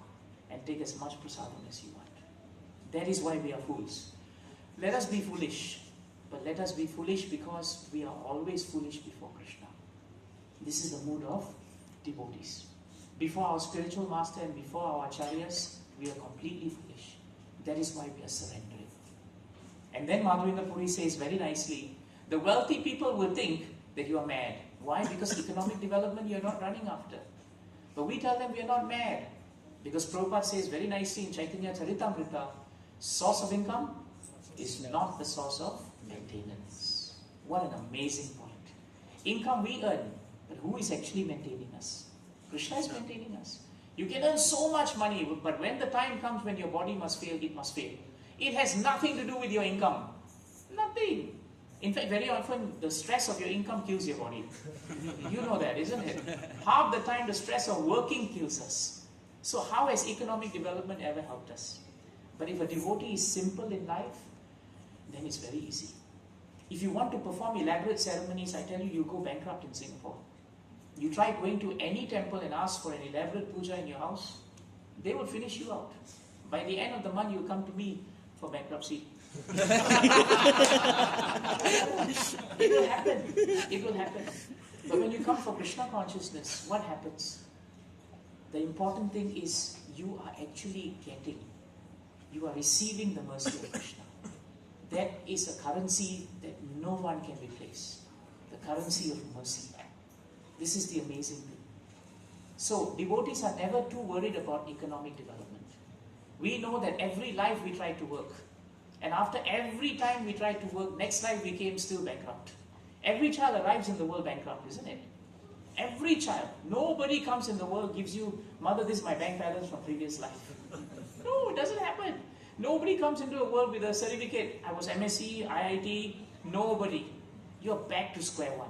and take as much prasadam as you want. That is why we are fools. Let us be foolish. But let us be foolish because we are always foolish before Krishna. This is the mood of devotees. Before our spiritual master and before our acharyas, we are completely foolish. That is why we are surrendering. And then Madhavendra Puri says very nicely, the wealthy people will think that you are mad. Why? Because economic development you are not running after. But we tell them we are not mad. Because Prabhupada says very nicely in Chaitanya Charitamrita, source of income is not the source of maintenance. What an amazing point. Income we earn, but who is actually maintaining us? Krishna is maintaining us. You can earn so much money, but when the time comes when your body must fail, it must fail. It has nothing to do with your income. Nothing. In fact, very often the stress of your income kills your body. You know that, isn't it? Half the time the stress of working kills us. So how has economic development ever helped us? But if a devotee is simple in life, then it's very easy. If you want to perform elaborate ceremonies, I tell you, you go bankrupt in Singapore. You try going to any temple and ask for an elaborate puja in your house, they will finish you out. By the end of the month, you come to me for bankruptcy. It will happen. It will happen. But when you come for Krishna consciousness, what happens? The important thing is you are actually getting, you are receiving the mercy of Krishna. That is a currency that no one can replace. The currency of mercy. This is the amazing thing. So, devotees are never too worried about economic development. We know that every life we try to work. And after every time we try to work, next life we came still bankrupt. Every child arrives in the world bankrupt, isn't it? Every child. Nobody comes in the world, gives you, mother, this is my bank balance from previous life. No, it doesn't happen. Nobody comes into a world with a certificate. I was MSc, IIT, nobody. You're back to square one.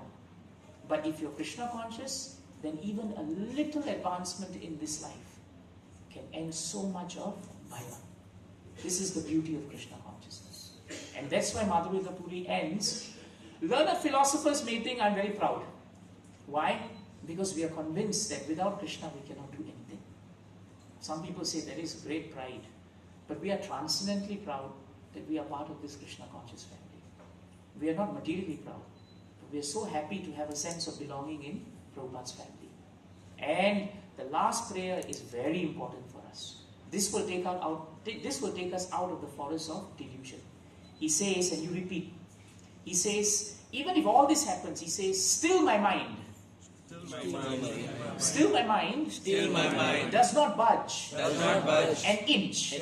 But if you're Krishna conscious, then even a little advancement in this life can end so much of Bhaya. This is the beauty of Krishna consciousness. And that's why Madhavendra Puri ends. Learned philosophers may think I'm very proud. Why? Because we are convinced that without Krishna we cannot do anything. Some people say there is great pride. But we are transcendently proud that we are part of this Krishna conscious family. We are not materially proud. But we are so happy to have a sense of belonging in Prabhupada's family. And the last prayer is very important for us. This will take us out of the forest of delusion. He says, and you repeat, he says, even if all this happens, he says, still my mind. Still my mind does not budge an inch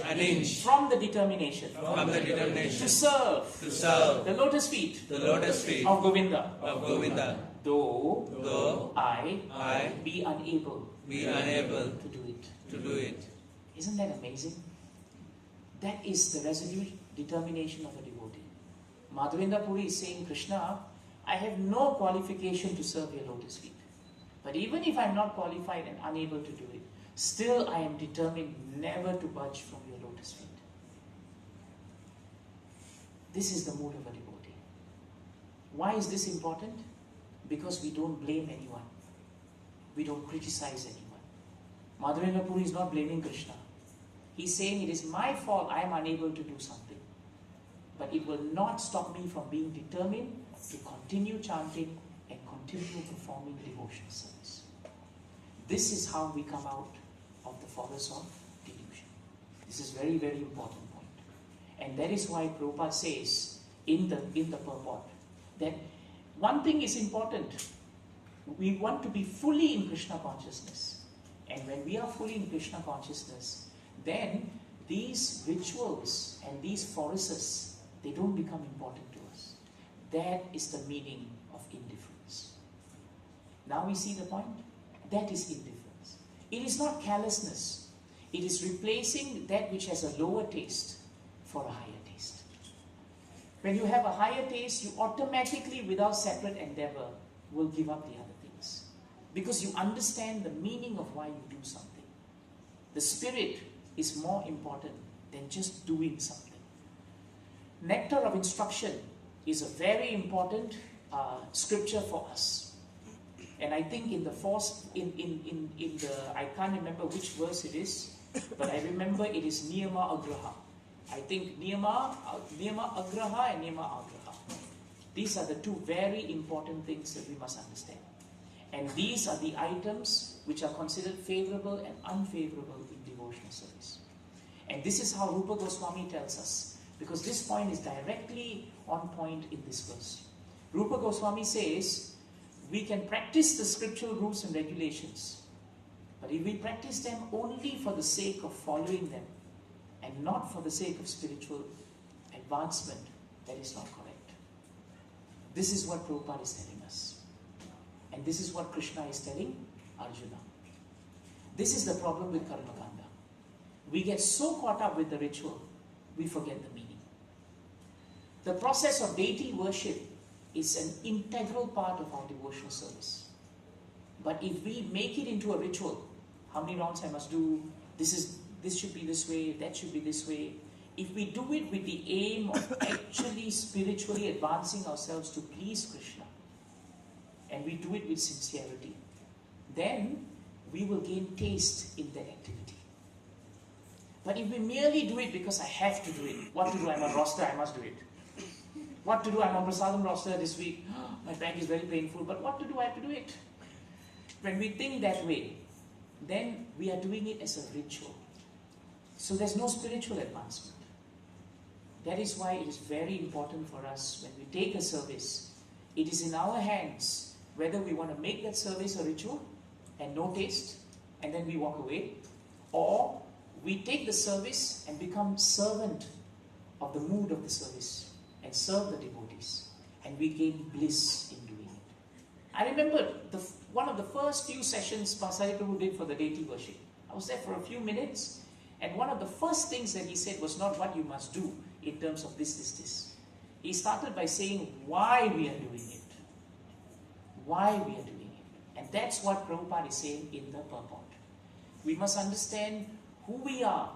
from the determination to serve the lotus feet of Govinda, though I be unable to do it. Isn't that amazing? That is the resolute determination of a devotee. Madhavendra Puri is saying, Krishna, I have no qualification to serve your lotus feet. But even if I am not qualified and unable to do it, still I am determined never to budge from your lotus feet. This is the mood of a devotee. Why is this important? Because we don't blame anyone. We don't criticize anyone. Madhavendra Puri is not blaming Krishna. He's saying it is my fault I am unable to do something. But it will not stop me from being determined to continue chanting and continue performing devotional service. This is how we come out of the forest of delusion. This is very, very important point. And that is why Prabhupada says in the purport that one thing is important. We want to be fully in Krishna consciousness. And when we are fully in Krishna consciousness, then these rituals and these forests, they don't become important to us. That is the meaning of indifference. Now we see the point? That is indifference. It is not callousness. It is replacing that which has a lower taste for a higher taste. When you have a higher taste, you automatically, without separate endeavor, will give up the other things. Because you understand the meaning of why you do something. The spirit is more important than just doing something. Nectar of instruction is a very important scripture for us. And I think in the I can't remember which verse it is, but I remember it is Niyama Agraha. I think Niyama Agraha and Niyama Agraha. These are the two very important things that we must understand. And these are the items which are considered favorable and unfavorable in devotional service. And this is how Rupa Goswami tells us, because this point is directly on point in this verse. Rupa Goswami says, we can practice the scriptural rules and regulations, but if we practice them only for the sake of following them, and not for the sake of spiritual advancement, that is not correct. This is what Prabhupada is telling us. And this is what Krishna is telling Arjuna. This is the problem with Karma Kanda. We get so caught up with the ritual, we forget the meaning. The process of deity worship is an integral part of our devotional service. But if we make it into a ritual, how many rounds I must do, this should be this way, that should be this way. If we do it with the aim of actually spiritually advancing ourselves to please Krishna, and we do it with sincerity, then we will gain taste in that activity. But if we merely do it because I have to do it, what to do, I'm on roster, I must do it. What to do, I'm on Prasadam roster this week, my back is very painful, but what to do, I have to do it. When we think that way, then we are doing it as a ritual. So there's no spiritual advancement. That is why it is very important for us, when we take a service, it is in our hands whether we want to make that service a ritual and no taste, and then we walk away, or we take the service and become servant of the mood of the service and serve the devotees, and we gain bliss in doing it. I remember one of the first few sessions Masai Prabhu did for the deity worship. I was there for a few minutes, and one of the first things that he said was not what you must do in terms of this. He started by saying why we are doing it. Why we are doing it. And that's what Prabhupada is saying in the purport. We must understand who we are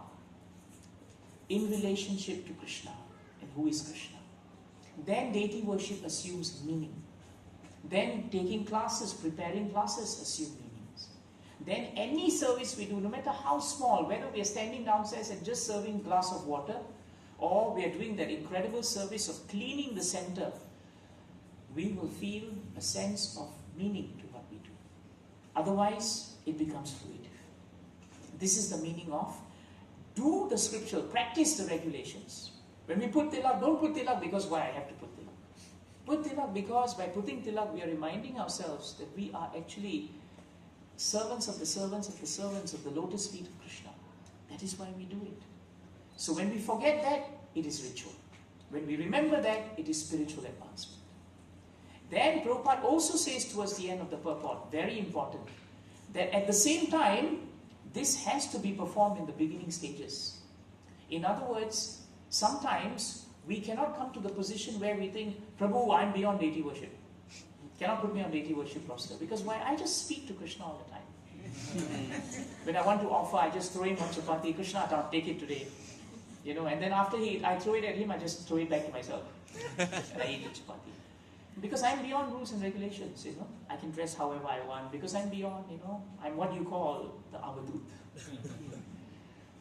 in relationship to Krishna and who is Krishna. Then deity worship assumes meaning. Then taking classes, preparing classes assume meanings. Then any service we do, no matter how small, whether we are standing downstairs and just serving a glass of water, or we are doing that incredible service of cleaning the center, we will feel a sense of meaning to what we do. Otherwise, it becomes fluid. This is the meaning of do the scriptural, practice the regulations. When we put tilak, don't put tilak because why I have to put tilak. Put tilak because by putting tilak, we are reminding ourselves that we are actually servants of the servants of the servants of the lotus feet of Krishna. That is why we do it. So when we forget that, it is ritual. When we remember that, it is spiritual advancement. Then Prabhupada also says towards the end of the purport, very important, that at the same time, this has to be performed in the beginning stages. In other words, sometimes we cannot come to the position where we think, Prabhu, I'm beyond deity worship. Cannot put me on deity worship roster. Because why? I just speak to Krishna all the time. When I want to offer, I just throw him one chapati. Krishna, I'll take it today. And then after I throw it at him, I just throw it back to myself. And I eat the chapati. Because I'm beyond rules and regulations, I can dress however I want. Because I'm beyond, I'm what you call the avadut.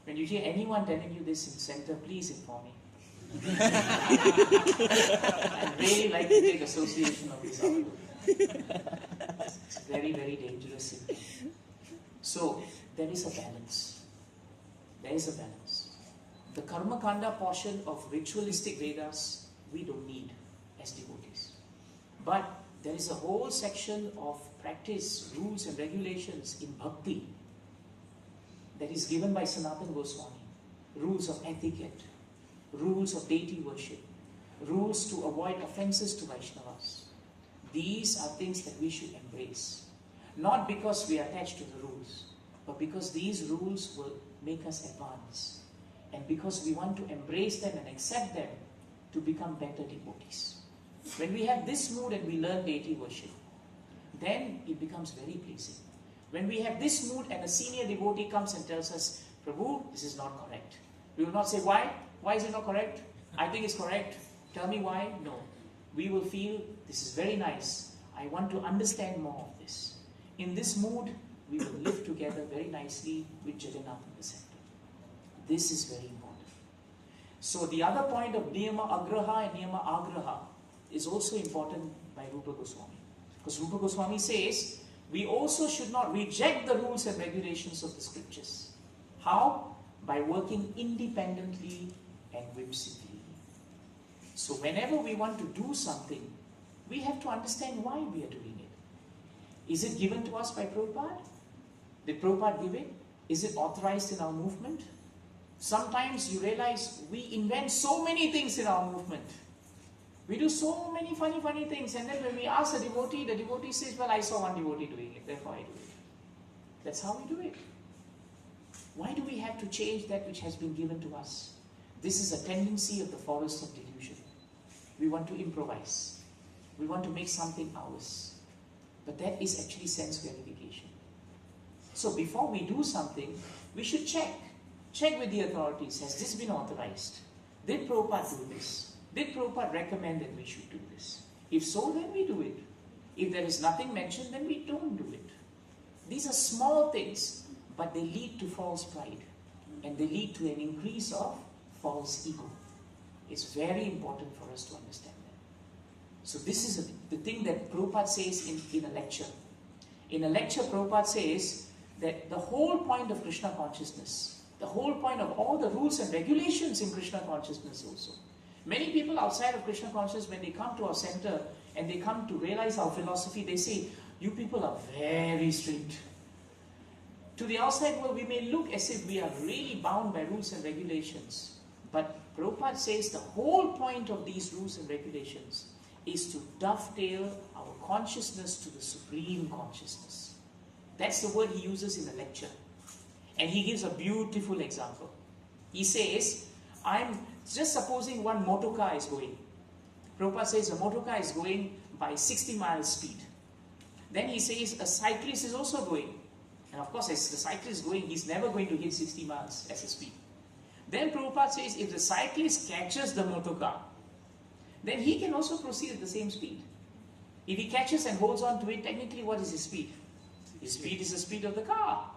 When you hear anyone telling you this in center, please inform me. I'd really like to take association of this avadut. It's very, very dangerous. So, there is a balance. There is a balance. The Karma Kanda portion of ritualistic Vedas, we don't need as devotees. But there is a whole section of practice, rules and regulations in bhakti that is given by Sanatana Goswami. Rules of etiquette, rules of deity worship, rules to avoid offenses to Vaishnavas. These are things that we should embrace. Not because we are attached to the rules, but because these rules will make us advance. And because we want to embrace them and accept them to become better devotees. When we have this mood and we learn deity worship, then it becomes very pleasing. When we have this mood and a senior devotee comes and tells us, Prabhu, this is not correct. We will not say, why? Why is it not correct? I think it's correct. Tell me why? No. We will feel, this is very nice. I want to understand more of this. In this mood, we will live together very nicely with Jagannath in the center. This is very important. So the other point of Niyama Agraha and Niyama Agraha is also important by Rupa Goswami. Because Rupa Goswami says, we also should not reject the rules and regulations of the scriptures. How? By working independently and whimsically. So whenever we want to do something, we have to understand why we are doing it. Is it given to us by Prabhupada? Did Prabhupada give it? Is it authorized in our movement? Sometimes you realize we invent so many things in our movement. We do so many funny things, and then when we ask the devotee says, well, I saw one devotee doing it, therefore I do it. That's how we do it. Why do we have to change that which has been given to us? This is a tendency of the forest of delusion. We want to improvise. We want to make something ours. But that is actually sense gratification. So before we do something, we should check. Check with the authorities. Has this been authorized? Did Prabhupada do this? Did Prabhupada recommend that we should do this? If so, then we do it. If there is nothing mentioned, then we don't do it. These are small things, but they lead to false pride. And they lead to an increase of false ego. It's very important for us to understand that. So this is the thing that Prabhupada says in a lecture. In a lecture, Prabhupada says that the whole point of Krishna consciousness, the whole point of all the rules and regulations in Krishna consciousness also. Many people outside of Krishna consciousness, when they come to our center and they come to realize our philosophy, they say, you people are very strict. To the outside world, we may look as if we are really bound by rules and regulations. But Prabhupada says the whole point of these rules and regulations is to dovetail our consciousness to the Supreme Consciousness. That's the word he uses in the lecture. And he gives a beautiful example. He says, I'm just supposing one motor car is going. Prabhupada says a motor car is going by 60 miles speed. Then he says a cyclist is also going. And of course, as the cyclist is going, he's never going to hit 60 miles as a speed. Then Prabhupada says if the cyclist catches the motor car, then he can also proceed at the same speed. If he catches and holds on to it, technically what is his speed? His speed is the speed of the car.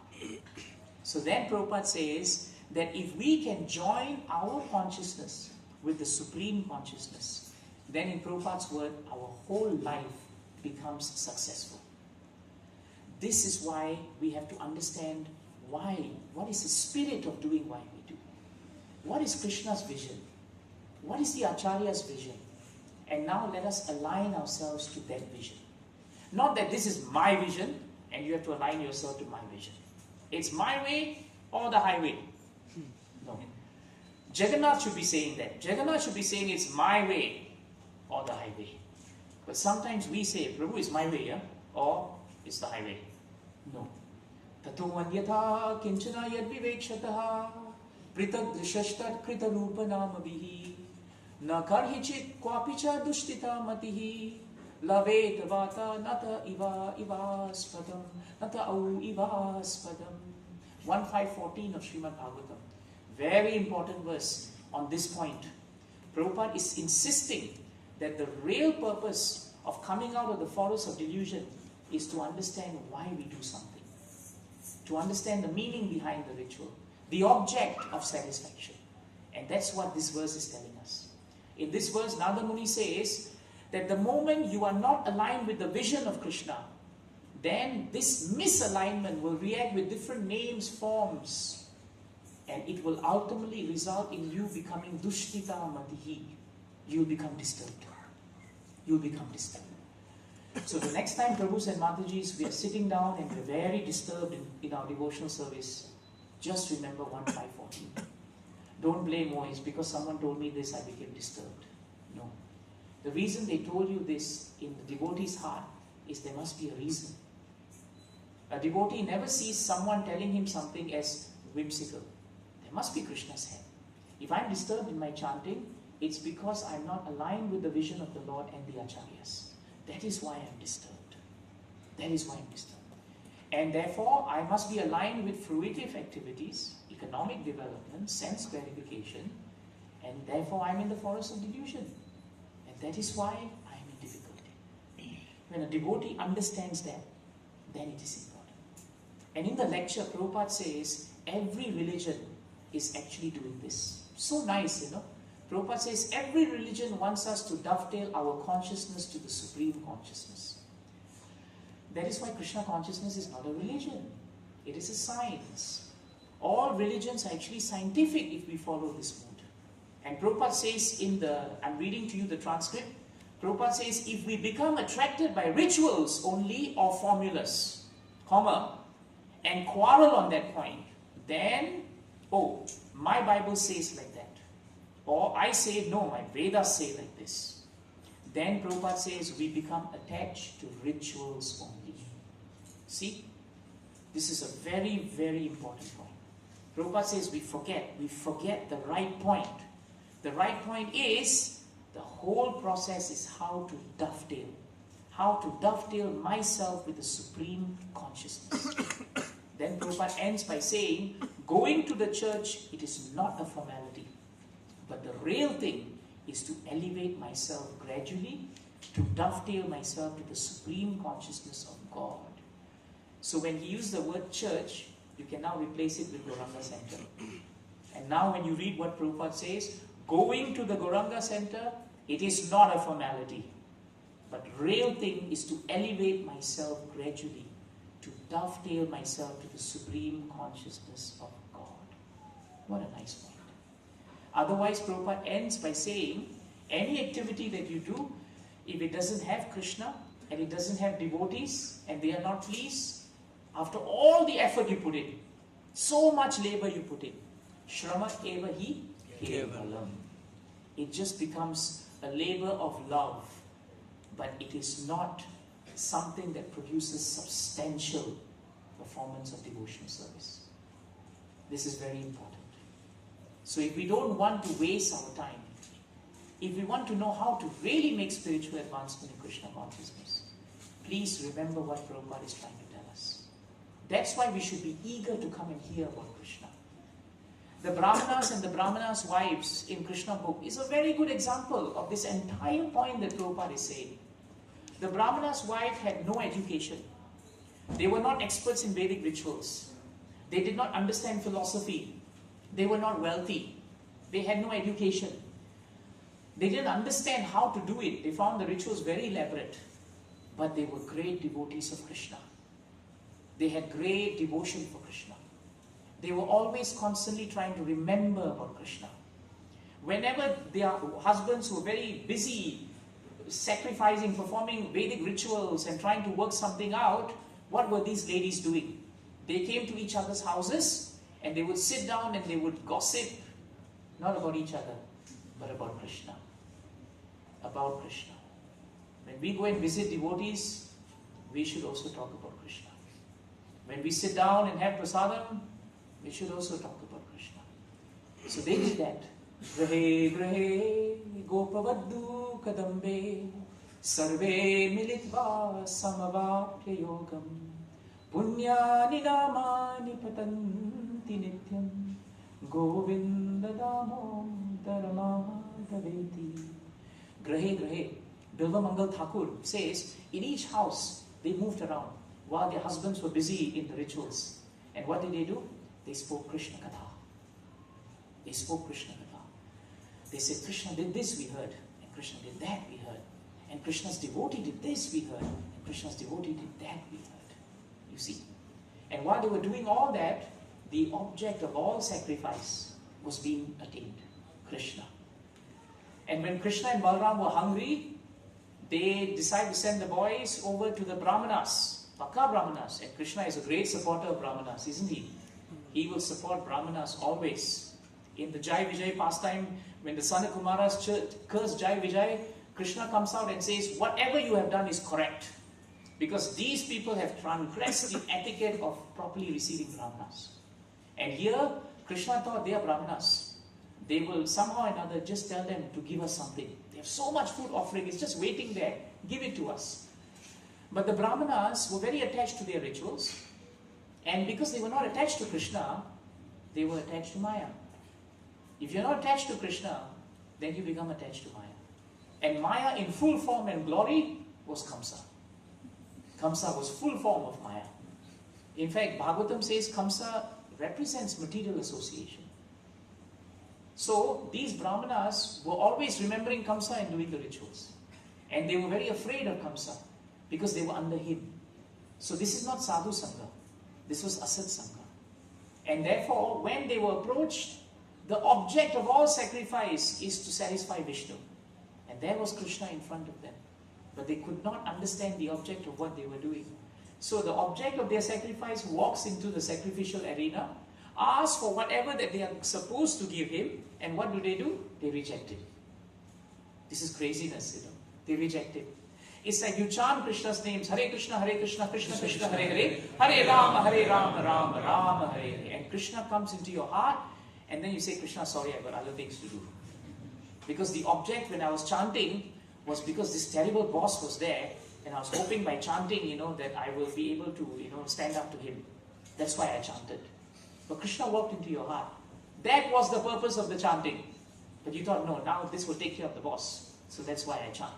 So then Prabhupada says that if we can join our consciousness with the Supreme Consciousness, then in Prabhupada's word, our whole life becomes successful. This is why we have to understand why, what is the spirit of doing what we do? What is Krishna's vision? What is the Acharya's vision? And now let us align ourselves to that vision. Not that this is my vision and you have to align yourself to my vision. It's my way or the highway. No. Jagannath should be saying that. Jagannath should be saying it's my way or the highway. But sometimes we say, Prabhu, it's my way, yeah? Or it's the highway. No. Tato vanyatha kinchana yad vivekshataha pritad drishashtat krita rupa namabihi Na karhichit kwapicha dushtita matihi lavet vata nata ivaspadam nata au ivaspadam. 1.5.14 of Srimad Bhagavatam. Very important verse on this point. Prabhupada is insisting that the real purpose of coming out of the forest of delusion is to understand why we do something. To understand the meaning behind the ritual. The object of satisfaction. And that's what this verse is telling us. In this verse, Nanda Muni says that the moment you are not aligned with the vision of Krishna, then this misalignment will react with different names, forms, and it will ultimately result in you becoming dushtita matihi. You'll become disturbed. You'll become disturbed. So the next time Prabhus and Matajis, we are sitting down and we're very disturbed in our devotional service, just remember 1.5.14. Don't blame, oh, it's because someone told me this, I became disturbed. No. The reason they told you this in the devotee's heart is there must be a reason. A devotee never sees someone telling him something as whimsical. There must be Krishna's hand. If I'm disturbed in my chanting, it's because I'm not aligned with the vision of the Lord and the Acharyas. That is why I'm disturbed. That is why I'm disturbed. And therefore, I must be aligned with fruitive activities, economic development, sense gratification, and therefore I'm in the forest of delusion. And that is why I'm in difficulty. When a devotee understands that, then it is important. And in the lecture, Prabhupada says, every religion is actually doing this. So nice, you know. Prabhupada says, every religion wants us to dovetail our consciousness to the Supreme Consciousness. That is why Krishna consciousness is not a religion. It is a science. All religions are actually scientific if we follow this mode. And Prabhupada says I'm reading to you the transcript, Prabhupada says, if we become attracted by rituals only or formulas, and quarrel on that point, then, oh, my Bible says like that. Or I say, no, my Vedas say like this. Then Prabhupada says, we become attached to rituals only. See? This is a very, very important point. Prabhupada says we forget the right point. The right point is, the whole process is how to dovetail myself with the Supreme Consciousness. Then Prabhupada ends by saying, going to the church, it is not a formality. But the real thing is to elevate myself gradually, to dovetail myself to the Supreme Consciousness of God. So when he used the word church, you can now replace it with Gauranga Center. And now when you read what Prabhupada says, going to the Gauranga Center, it is not a formality. But real thing is to elevate myself gradually, to dovetail myself to the Supreme Consciousness of God. What a nice point. Otherwise, Prabhupada ends by saying, any activity that you do, if it doesn't have Krishna, and it doesn't have devotees, and they are not pleased, after all the effort you put in, so much labor you put in, Shrama eva hi kevalam. It just becomes a labor of love, but it is not something that produces substantial performance of devotional service. This is very important. So if we don't want to waste our time, if we want to know how to really make spiritual advancement in Krishna consciousness, please remember what Prabhupada is trying to tell us. That's why we should be eager to come and hear about Krishna. The Brahmanas and the Brahmanas' wives in Krishna book is a very good example of this entire point that Prabhupada is saying. The Brahmanas' wife had no education. They were not experts in Vedic rituals. They did not understand philosophy. They were not wealthy. They had no education. They didn't understand how to do it. They found the rituals very elaborate. But they were great devotees of Krishna. They had great devotion for Krishna. They were always constantly trying to remember about Krishna. Whenever their husbands were very busy sacrificing, performing Vedic rituals and trying to work something out, what were these ladies doing? They came to each other's houses and they would sit down and they would gossip, not about each other, but about Krishna. About Krishna. When we go and visit devotees, we should also talk about Krishna. When we sit down and have prasadam, we should also talk about Krishna. So they did that. Grahe grahe gopavaddu kadambe sarve militva samavapya yogam punyani namani patanti nityam govinda damodaramādaveti. Grahe grahe. Bilva Mangal Thakur says, in each house they moved around while their husbands were busy in the rituals. And what did they do? They spoke Krishna Katha. They spoke Krishna Katha. They said, Krishna did this, we heard. And Krishna did that, we heard. And Krishna's devotee did this, we heard. And Krishna's devotee did that, we heard. You see. And while they were doing all that, the object of all sacrifice was being attained. Krishna. And when Krishna and Balaram were hungry, they decided to send the boys over to the Brahmanas, Paka Brahmanas. And Krishna is a great supporter of Brahmanas, isn't he? He will support Brahmanas always. In the Jai Vijay pastime, when the son of Kumaras cursed Jai Vijay, Krishna comes out and says, whatever you have done is correct. Because these people have transgressed the etiquette of properly receiving Brahmanas. And here, Krishna thought they are Brahmanas. They will somehow or another just tell them to give us something. They have so much food offering, it's just waiting there. Give it to us. But the Brahmanas were very attached to their rituals. And because they were not attached to Krishna, they were attached to Maya. If you're not attached to Krishna, then you become attached to Maya. And Maya in full form and glory was Kamsa. Kamsa was full form of Maya. In fact, Bhagavatam says Kamsa represents material association. So these Brahmanas were always remembering Kamsa and doing the rituals. And they were very afraid of Kamsa because they were under him. So this is not Sadhu Sangha. This was Asat Sangha. And therefore, when they were approached, the object of all sacrifice is to satisfy Vishnu. And there was Krishna in front of them. But they could not understand the object of what they were doing. So the object of their sacrifice walks into the sacrificial arena, asks for whatever that they are supposed to give him, and what do? They reject it. This is craziness, They reject it. It's like you chant Krishna's names, Hare Krishna, Krishna Krishna, Hare Hare, Hare Rama, Rama Rama, Hare Hare. And Krishna comes into your heart, and then you say, Krishna, sorry, I've got other things to do. Because the object when I was chanting was because this terrible boss was there, and I was hoping by chanting, that I will be able to, stand up to him. That's why I chanted. But Krishna walked into your heart. That was the purpose of the chanting. But you thought, no, now this will take care of the boss. So that's why I chant.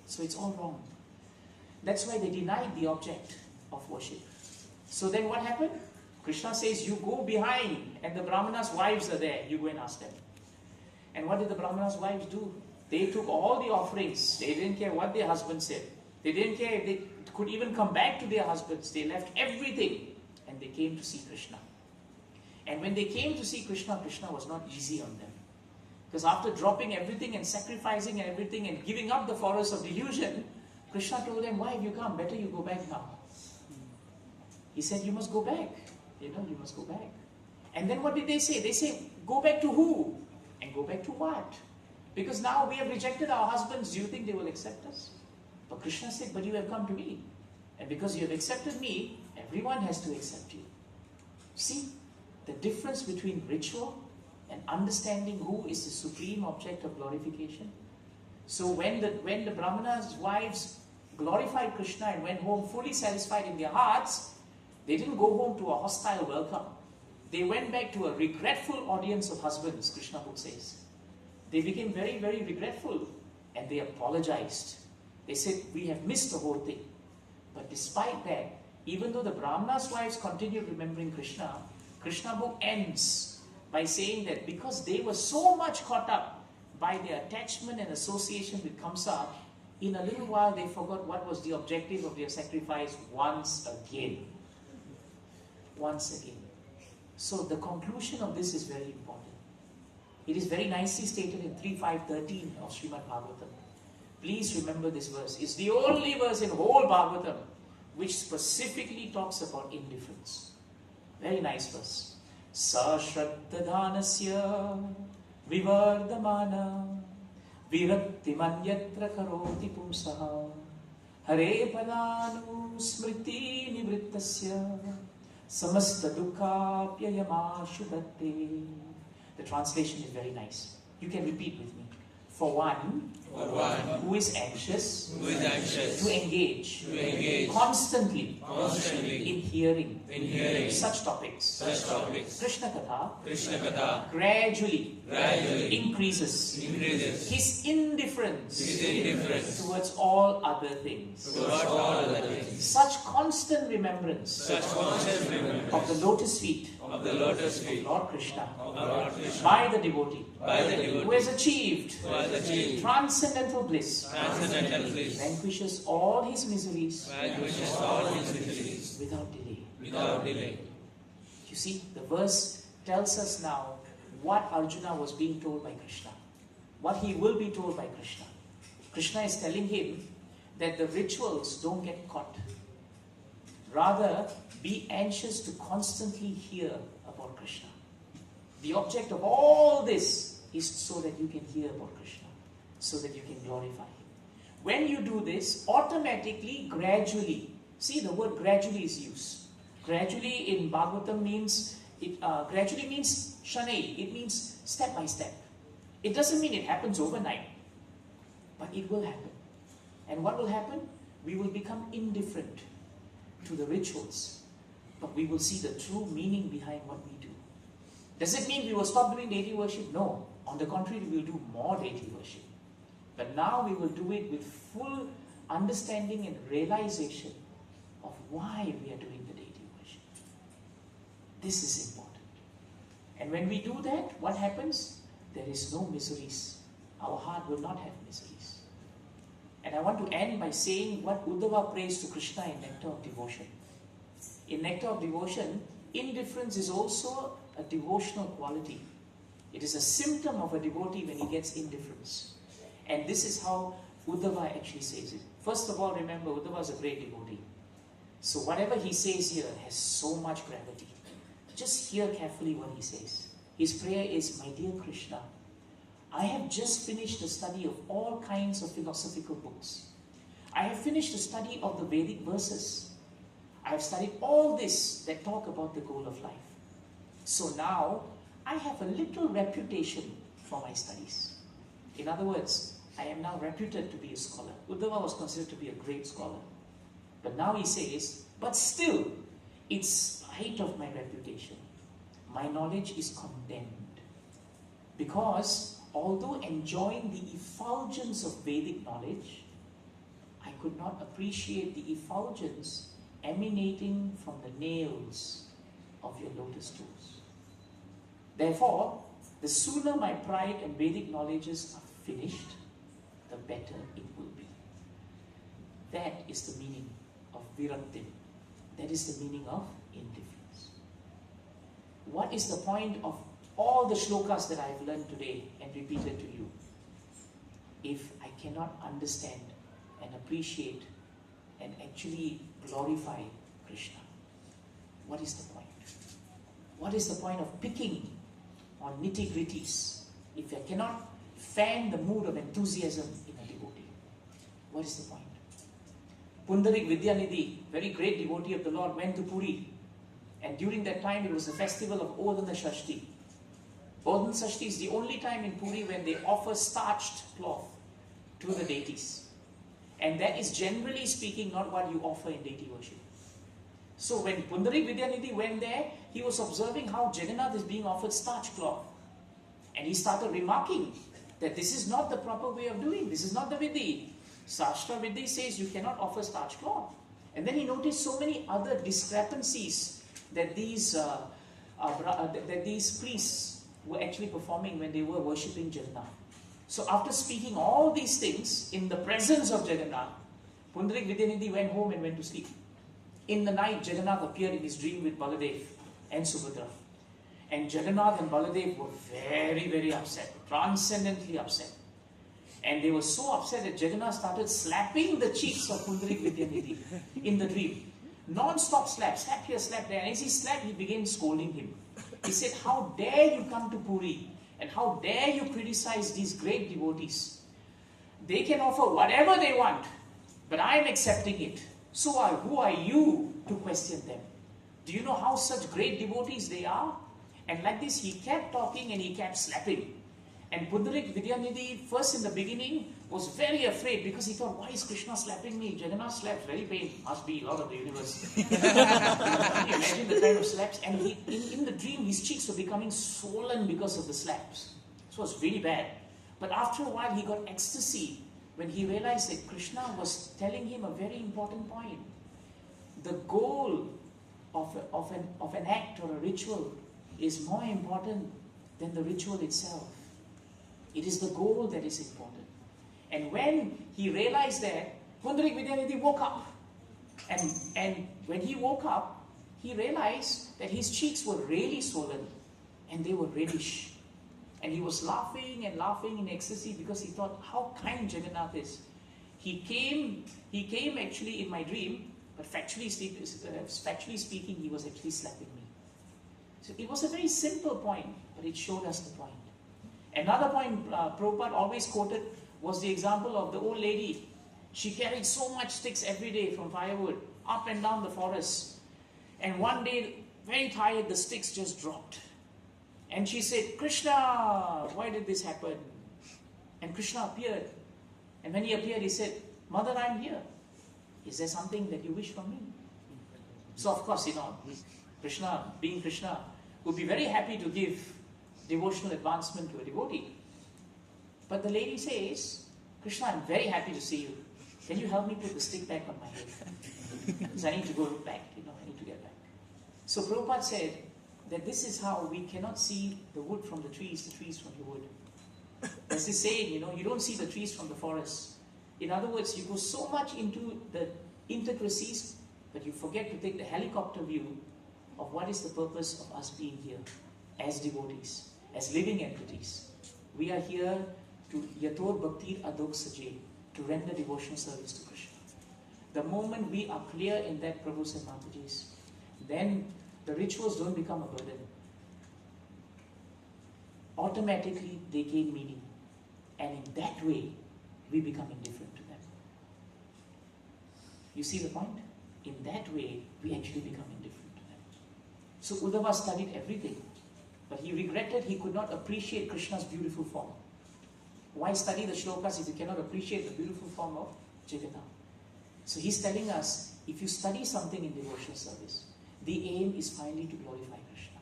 So it's all wrong. That's why they denied the object of worship. So then what happened? Krishna says, you go behind, and the Brahmanas' wives are there. You go and ask them. And what did the Brahmanas' wives do? They took all the offerings. They didn't care what their husbands said. They didn't care if they could even come back to their husbands. They left everything, and they came to see Krishna. And when they came to see Krishna, Krishna was not easy on them. Because after dropping everything and sacrificing everything and giving up the forest of delusion, Krishna told them, why have you come? Better you go back now. He said, you must go back. You must go back. And then what did they say? They say, go back to who? And go back to what? Because now we have rejected our husbands. Do you think they will accept us? But Krishna said, but you have come to me. And because you have accepted me, everyone has to accept you. See the difference between ritual and understanding who is the supreme object of glorification. So when the Brahmanas' wives glorified Krishna and went home fully satisfied in their hearts, they didn't go home to a hostile welcome. They went back to a regretful audience of husbands, Krishna book says. They became very, very regretful, and they apologized. They said, we have missed the whole thing. But despite that, even though the Brahmanas' wives continued remembering Krishna, Krishna book ends by saying that because they were so much caught up by their attachment and association with Kamsa, in a little while they forgot what was the objective of their sacrifice once again. Once again. So the conclusion of this is very important. It is very nicely stated in 3.5.13 of Srimad Bhagavatam. Please remember this verse. It's the only verse in whole Bhagavatam which specifically talks about indifference. Very nice verse. Sa shraddadhanasya vivardamana virakti manyatra karoti pumsaha hare palanu smriti nivrittasya samasta dukkapyayamashudatte The translation is very nice. You can repeat with me. For one who is anxious to engage constantly in hearing such topics, Krishna Katha gradually increases his indifference towards all other things. Such constant remembrance of the lotus feet of Lord Krishna by the devotee who has achieved transcendental bliss vanquishes all his miseries without delay. You see, the verse tells us now what Arjuna was being told by Krishna, what he will be told by Krishna. Krishna is telling him that the rituals don't get caught. Rather, be anxious to constantly hear about Krishna. The object of all this is so that you can hear about Krishna, so that you can glorify Him. When you do this, automatically, gradually, see the word gradually is used. Gradually in Bhagavatam means, gradually means shanai, it means step by step. It doesn't mean it happens overnight, but it will happen. And what will happen? We will become indifferent to the rituals, but we will see the true meaning behind what we do. Does it mean we will stop doing deity worship? No. On the contrary, we will do more deity worship. But now we will do it with full understanding and realization of why we are doing the deity worship. This is important. And when we do that, what happens? There is no miseries. Our heart will not have miseries. And I want to end by saying what Uddhava prays to Krishna in Nectar of Devotion. In Nectar of Devotion, indifference is also a devotional quality. It is a symptom of a devotee when he gets indifference. And this is how Uddhava actually says it. First of all, remember, Uddhava is a great devotee. So whatever he says here has so much gravity. Just hear carefully what he says. His prayer is, my dear Krishna, I have just finished the study of all kinds of philosophical books. I have finished the study of the Vedic verses. I have studied all this that talk about the goal of life. So now, I have a little reputation for my studies. In other words, I am now reputed to be a scholar. Uddhava was considered to be a great scholar. But now he says, but still, in spite of my reputation, my knowledge is condemned. Because although enjoying the effulgence of Vedic knowledge, I could not appreciate the effulgence emanating from the nails of your lotus toes. Therefore, the sooner my pride and Vedic knowledges are finished, the better it will be. That is the meaning of virakti. That is the meaning of indifference. What is the point of all the shlokas that I have learned today and repeated to you? If I cannot understand and appreciate and actually glorify Krishna, what is the point? What is the point of picking on nitty-gritties if I cannot fan the mood of enthusiasm in a devotee? What is the point? Pundarik Vidyanidhi, very great devotee of the Lord, went to Puri, and during that time it was the festival of Odana Shashti. Odana Shashti is the only time in Puri when they offer starched cloth to the deities. And that is generally speaking not what you offer in deity worship. So when Pundarik Vidyanidhi went there, he was observing how Jagannath is being offered starch cloth. And he started remarking that this is not the proper way of doing. This is not the Vidhi. Sashtra Vidhi says you cannot offer starch cloth. And then he noticed so many other discrepancies that these priests were actually performing when they were worshipping Jagannath. So after speaking all these things in the presence of Jagannath, Pundarik Vidyanidhi went home and went to sleep. In the night, Jagannath appeared in his dream with Baladev and Subhadra. And Jagannath and Baladev were very, very upset, transcendently upset. And they were so upset that Jagannath started slapping the cheeks of Pundarik Vidyanidhi in the dream. Non-stop slap here, slap there. And as he slapped, he began scolding him. He said, how dare you come to Puri? And how dare you criticize these great devotees? They can offer whatever they want, but I am accepting it. So who are you to question them? Do you know how such great devotees they are? And like this, he kept talking and he kept slapping. And Pundarik Vidyanidhi, first in the beginning, was very afraid because he thought, why is Krishna slapping me? Jagannath slaps, very pain, must be Lord of the universe. Can you imagine the kind of slaps? And in the dream, his cheeks were becoming swollen because of the slaps. So it was really bad. But after a while, he got ecstasy when he realized that Krishna was telling him a very important point. The goal of an act or a ritual is more important than the ritual itself. It is the goal that is important. And when he realized that, Pundarik Vidyanidhi woke up. And when he woke up, he realized that his cheeks were really swollen and they were reddish. And he was laughing and laughing in ecstasy because he thought how kind Jagannath is. He came actually in my dream, but factually speaking, he was actually slapping me. So it was a very simple point, but it showed us the point. Another point Prabhupada always quoted was the example of the old lady. She carried so much sticks every day from firewood up and down the forest. And one day, very tired, the sticks just dropped. And she said, Krishna, why did this happen? And Krishna appeared. And when he appeared, he said, Mother, I'm here. Is there something that you wish from me? So of course, Krishna, being Krishna, would be very happy to give devotional advancement to a devotee. But the lady says, Krishna, I'm very happy to see you. Can you help me put the stick back on my head? Because I need to go look back, I need to get back. So Prabhupada said that this is how we cannot see the wood from the trees from the wood. There's this saying, you don't see the trees from the forest. In other words, you go so much into the intricacies, but you forget to take the helicopter view of what is the purpose of us being here as devotees, as living entities. We are here to yator bhaktir adok saje, to render devotional service to Krishna. The moment we are clear in that, Prabhu and Mataji's, then the rituals don't become a burden. Automatically they gain meaning. And in that way, we become indifferent to them. You see the point? In that way, we actually become indifferent to them. So Uddhava studied everything, but he regretted he could not appreciate Krishna's beautiful form. Why study the shlokas if you cannot appreciate the beautiful form of Jagannath? So he's telling us, if you study something in devotional service, the aim is finally to glorify Krishna.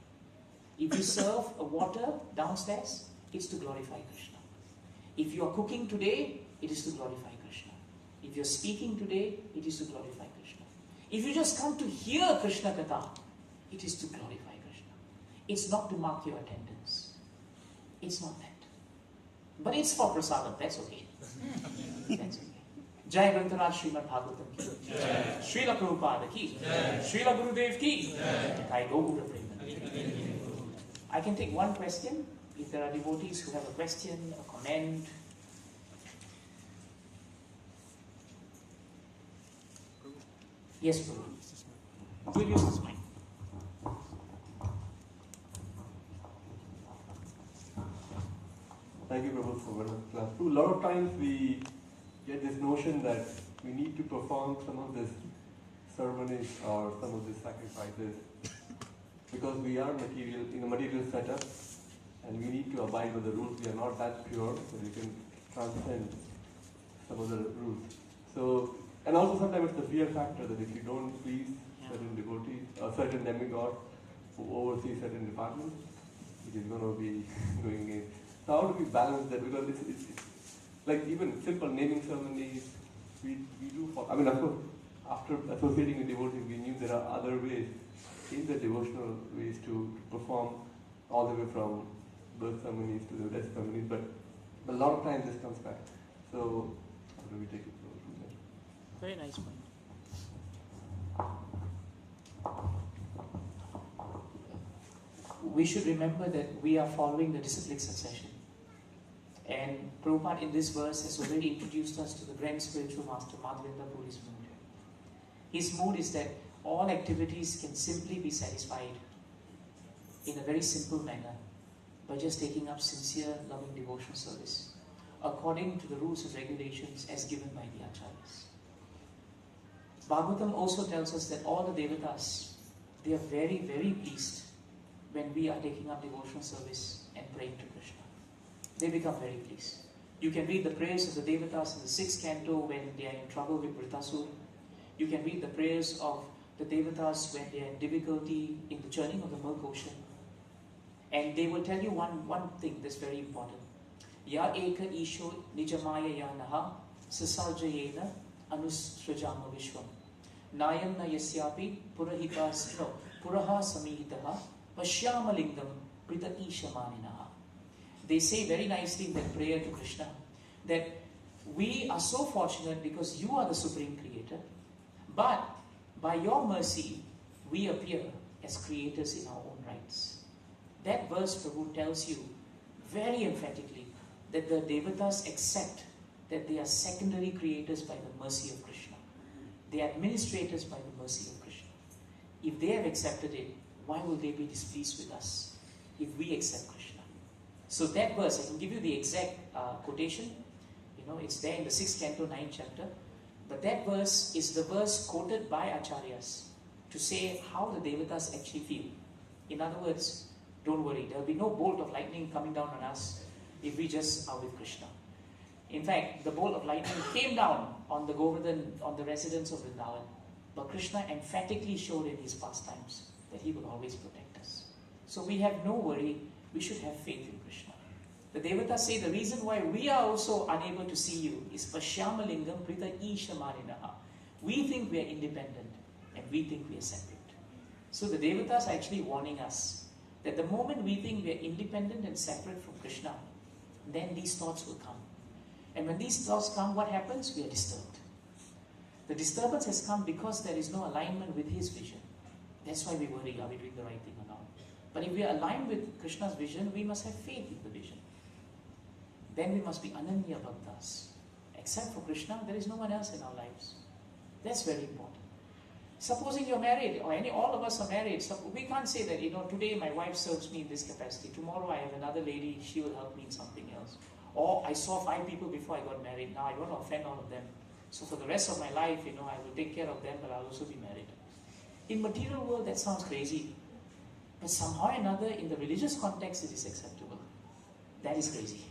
If you serve a water downstairs, it's to glorify Krishna. If you are cooking today, it is to glorify Krishna. If you're speaking today, it is to glorify Krishna. If you just come to hear Krishna Katha, it is to glorify Krishna. It's not to mark your attendance. It's not that. But it's for prasadam, that's okay. That's okay. Jai Grantaraj Srimad Bhagavatam ki. Jai. Srila Prabhupada ki. Jai. Srila Gurudev ki. Jai. I can take one question. If there are devotees who have a question, a comment. Yes, Prabhu. We'll use this mic. Thank you, Prabhu, for wonderful class. A lot of times we get this notion that we need to perform some of these ceremonies or some of these sacrifices because we are in a material setup and we need to abide with the rules. We are not that pure, so we can transcend some of the rules. So, and also sometimes it's the fear factor that if you don't please certain devotees, certain demigod who oversees certain departments, it is going to be going in. So how do we balance that? Because it's like even simple naming ceremonies, we do for, I mean, of course, after associating with devotees, we knew there are other ways, in the devotional ways to perform all the way from birth ceremonies to the death ceremonies, but a lot of times this comes back. So how do we take it from there? Very nice point. We should remember that we are following the disciplic succession. And Prabhupada in this verse has already introduced us to the grand spiritual master, Madhavendra Puri's mood. His mood is that all activities can simply be satisfied in a very simple manner by just taking up sincere, loving devotional service according to the rules and regulations as given by the acharyas. Bhagavatam also tells us that all the devatas, they are very, very pleased when we are taking up devotional service and praying to Krishna. They become very pleased. You can read the prayers of the Devatas in the 6th canto when they are in trouble with Vritasura. You can read the prayers of the Devatas when they are in difficulty in the churning of the milk ocean. And they will tell you one thing that's very important. Ya eka isho nijamaya ya naha sasarjayena anusrajama vishwam. Nayam na yasyapi puraha samihitaha pasyamalingam prita ishamaninaha. They say very nicely in their prayer to Krishna that we are so fortunate because you are the Supreme Creator, but by your mercy we appear as creators in our own rights. That verse Prabhu tells you very emphatically that the Devatas accept that they are secondary creators by the mercy of Krishna. They are administrators by the mercy of Krishna. If they have accepted it, why will they be displeased with us if we accept Krishna? So that verse, I can give you the exact quotation. It's there in the 6th canto, 9th chapter. But that verse is the verse quoted by Acharyas to say how the Devatas actually feel. In other words, don't worry, there will be no bolt of lightning coming down on us if we just are with Krishna. In fact, the bolt of lightning came down on the Govardhan, on the residents of Vrindavan. But Krishna emphatically showed in his pastimes that he will always protect us. So we have no worry, we should have faith in Krishna. The Devatas say the reason why we are also unable to see you is Pasyamalingam Prita Ishamaninaha. We think we are independent and we think we are separate. So the Devatas are actually warning us that the moment we think we are independent and separate from Krishna, then these thoughts will come. And when these thoughts come, what happens? We are disturbed. The disturbance has come because there is no alignment with his vision. That's why we worry, are we doing the right thing or not? But if we are aligned with Krishna's vision, we must have faith in the vision. Then we must be Ananya Bhaktas. Except for Krishna, there is no one else in our lives. That's very important. Supposing you're married, or all of us are married, so we can't say that, today my wife serves me in this capacity, tomorrow I have another lady, she will help me in something else. Or I saw 5 people before I got married, now I don't want to offend all of them. So for the rest of my life, I will take care of them, but I'll also be married. In material world, that sounds crazy. But somehow or another, in the religious context, it is acceptable. That is crazy.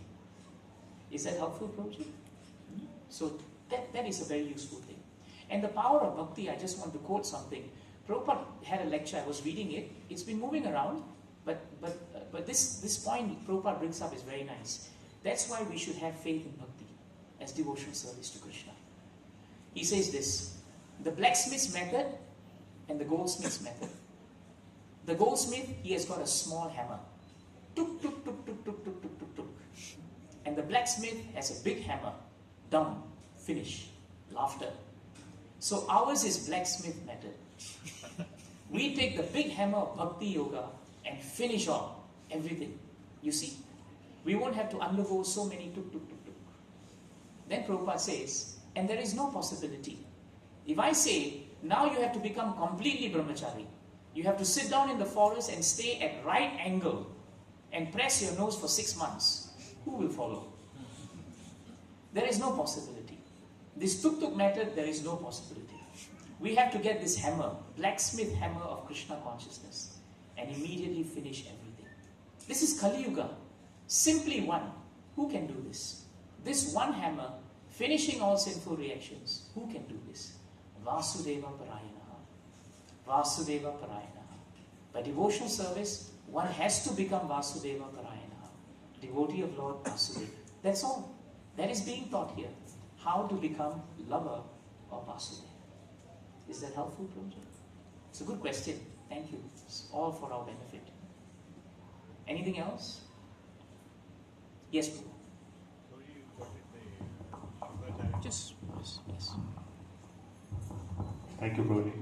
Is that helpful, Prabhuji? So that is a very useful thing. And the power of bhakti, I just want to quote something. Prabhupada had a lecture, I was reading it. It's been moving around, but this point Prabhupada brings up is very nice. That's why we should have faith in bhakti as devotional service to Krishna. He says this, the blacksmith's method and the goldsmith's method. The goldsmith, he has got a small hammer. Tuk, tuk, tuk, tuk, tuk, tuk, tuk, tuk, tuk. And the blacksmith has a big hammer. Done. Finish. Laughter. So ours is blacksmith method. We take the big hammer of bhakti yoga and finish off everything. You see? We won't have to undergo so many tuk, tuk, tuk, tuk. Then Prabhupada says, and there is no possibility. If I say, now you have to become completely brahmachari, you have to sit down in the forest and stay at right angle and press your nose for 6 months, who will follow? There is no possibility. This tuk-tuk method, there is no possibility. We have to get this hammer, blacksmith hammer of Krishna consciousness, and immediately finish everything. This is Kali Yuga. Simply one. Who can do this? This one hammer, finishing all sinful reactions. Who can do this? Vasudeva Parayanaha. Vasudeva Parayanaha. By devotional service, one has to become Vasudeva Parayanaha. Devotee of Lord Vasudeva. That's all. That is being taught here. How to become lover of Vasudeva. Is that helpful, Prabhuji? It's a good question. Thank you. It's all for our benefit. Anything else? Yes, Prabhu. Yes. Thank you, Prabhuji.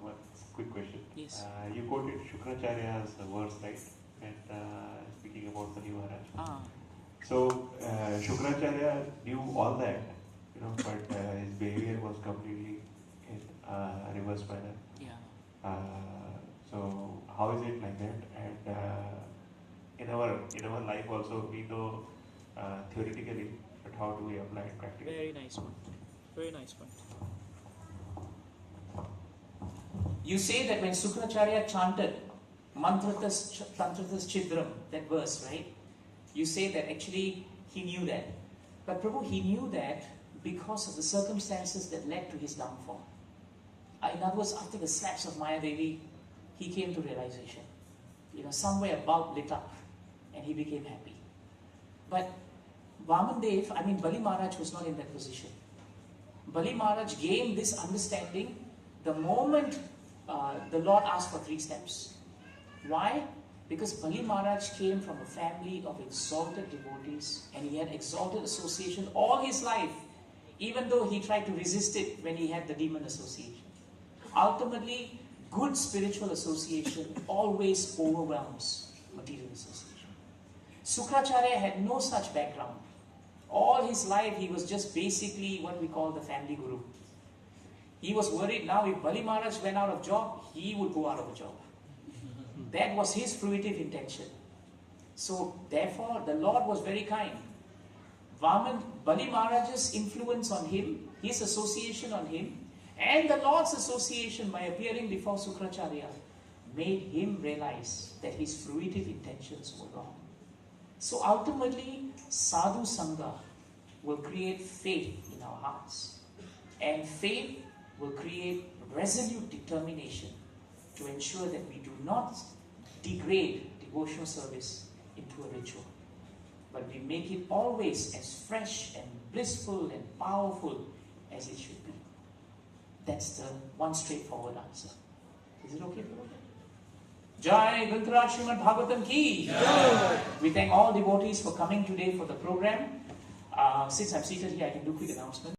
One quick question. Yes. You quoted Shukracharya's words, right? And speaking about the new Maharaj. So Shukracharya knew all that, but his behavior was completely in reverse manner. Yeah. So how is it like that? And in our life also we know theoretically, but how do we apply it practically? Very nice one. Very nice one. You say that when Shukracharya chanted Mantratas Tantratas Chidram, that verse, right? You say that actually he knew that. But Prabhu, he knew that because of the circumstances that led to his downfall. In other words, after the slaps of Maya Devi, he came to realization. Somewhere a bulb lit up and he became happy. But Bali Maharaj was not in that position. Bali Maharaj gained this understanding the moment the Lord asked for 3 steps. Why? Because Bali Maharaj came from a family of exalted devotees and he had exalted association all his life, even though he tried to resist it when he had the demon association. Ultimately, good spiritual association always overwhelms material association. Sukracharya had no such background. All his life he was just basically what we call the family guru. He was worried now if Bali Maharaj went out of job, he would go out of a job. That was his fruitive intention. So therefore the Lord was very kind. Bali Maharaj's influence on him, his association on him, and the Lord's association by appearing before Sukracharya made him realize that his fruitive intentions were wrong. So ultimately, sadhu sangha will create faith in our hearts. And faith will create resolute determination to ensure that we do not degrade devotional service into a ritual, but we make it always as fresh and blissful and powerful as it should be. That's the one straightforward answer. Is it okay for you? Jai Gita Srimad Bhagavatam ki. Jai. We thank all devotees for coming today for the program. Since I'm seated here, I can do quick announcement.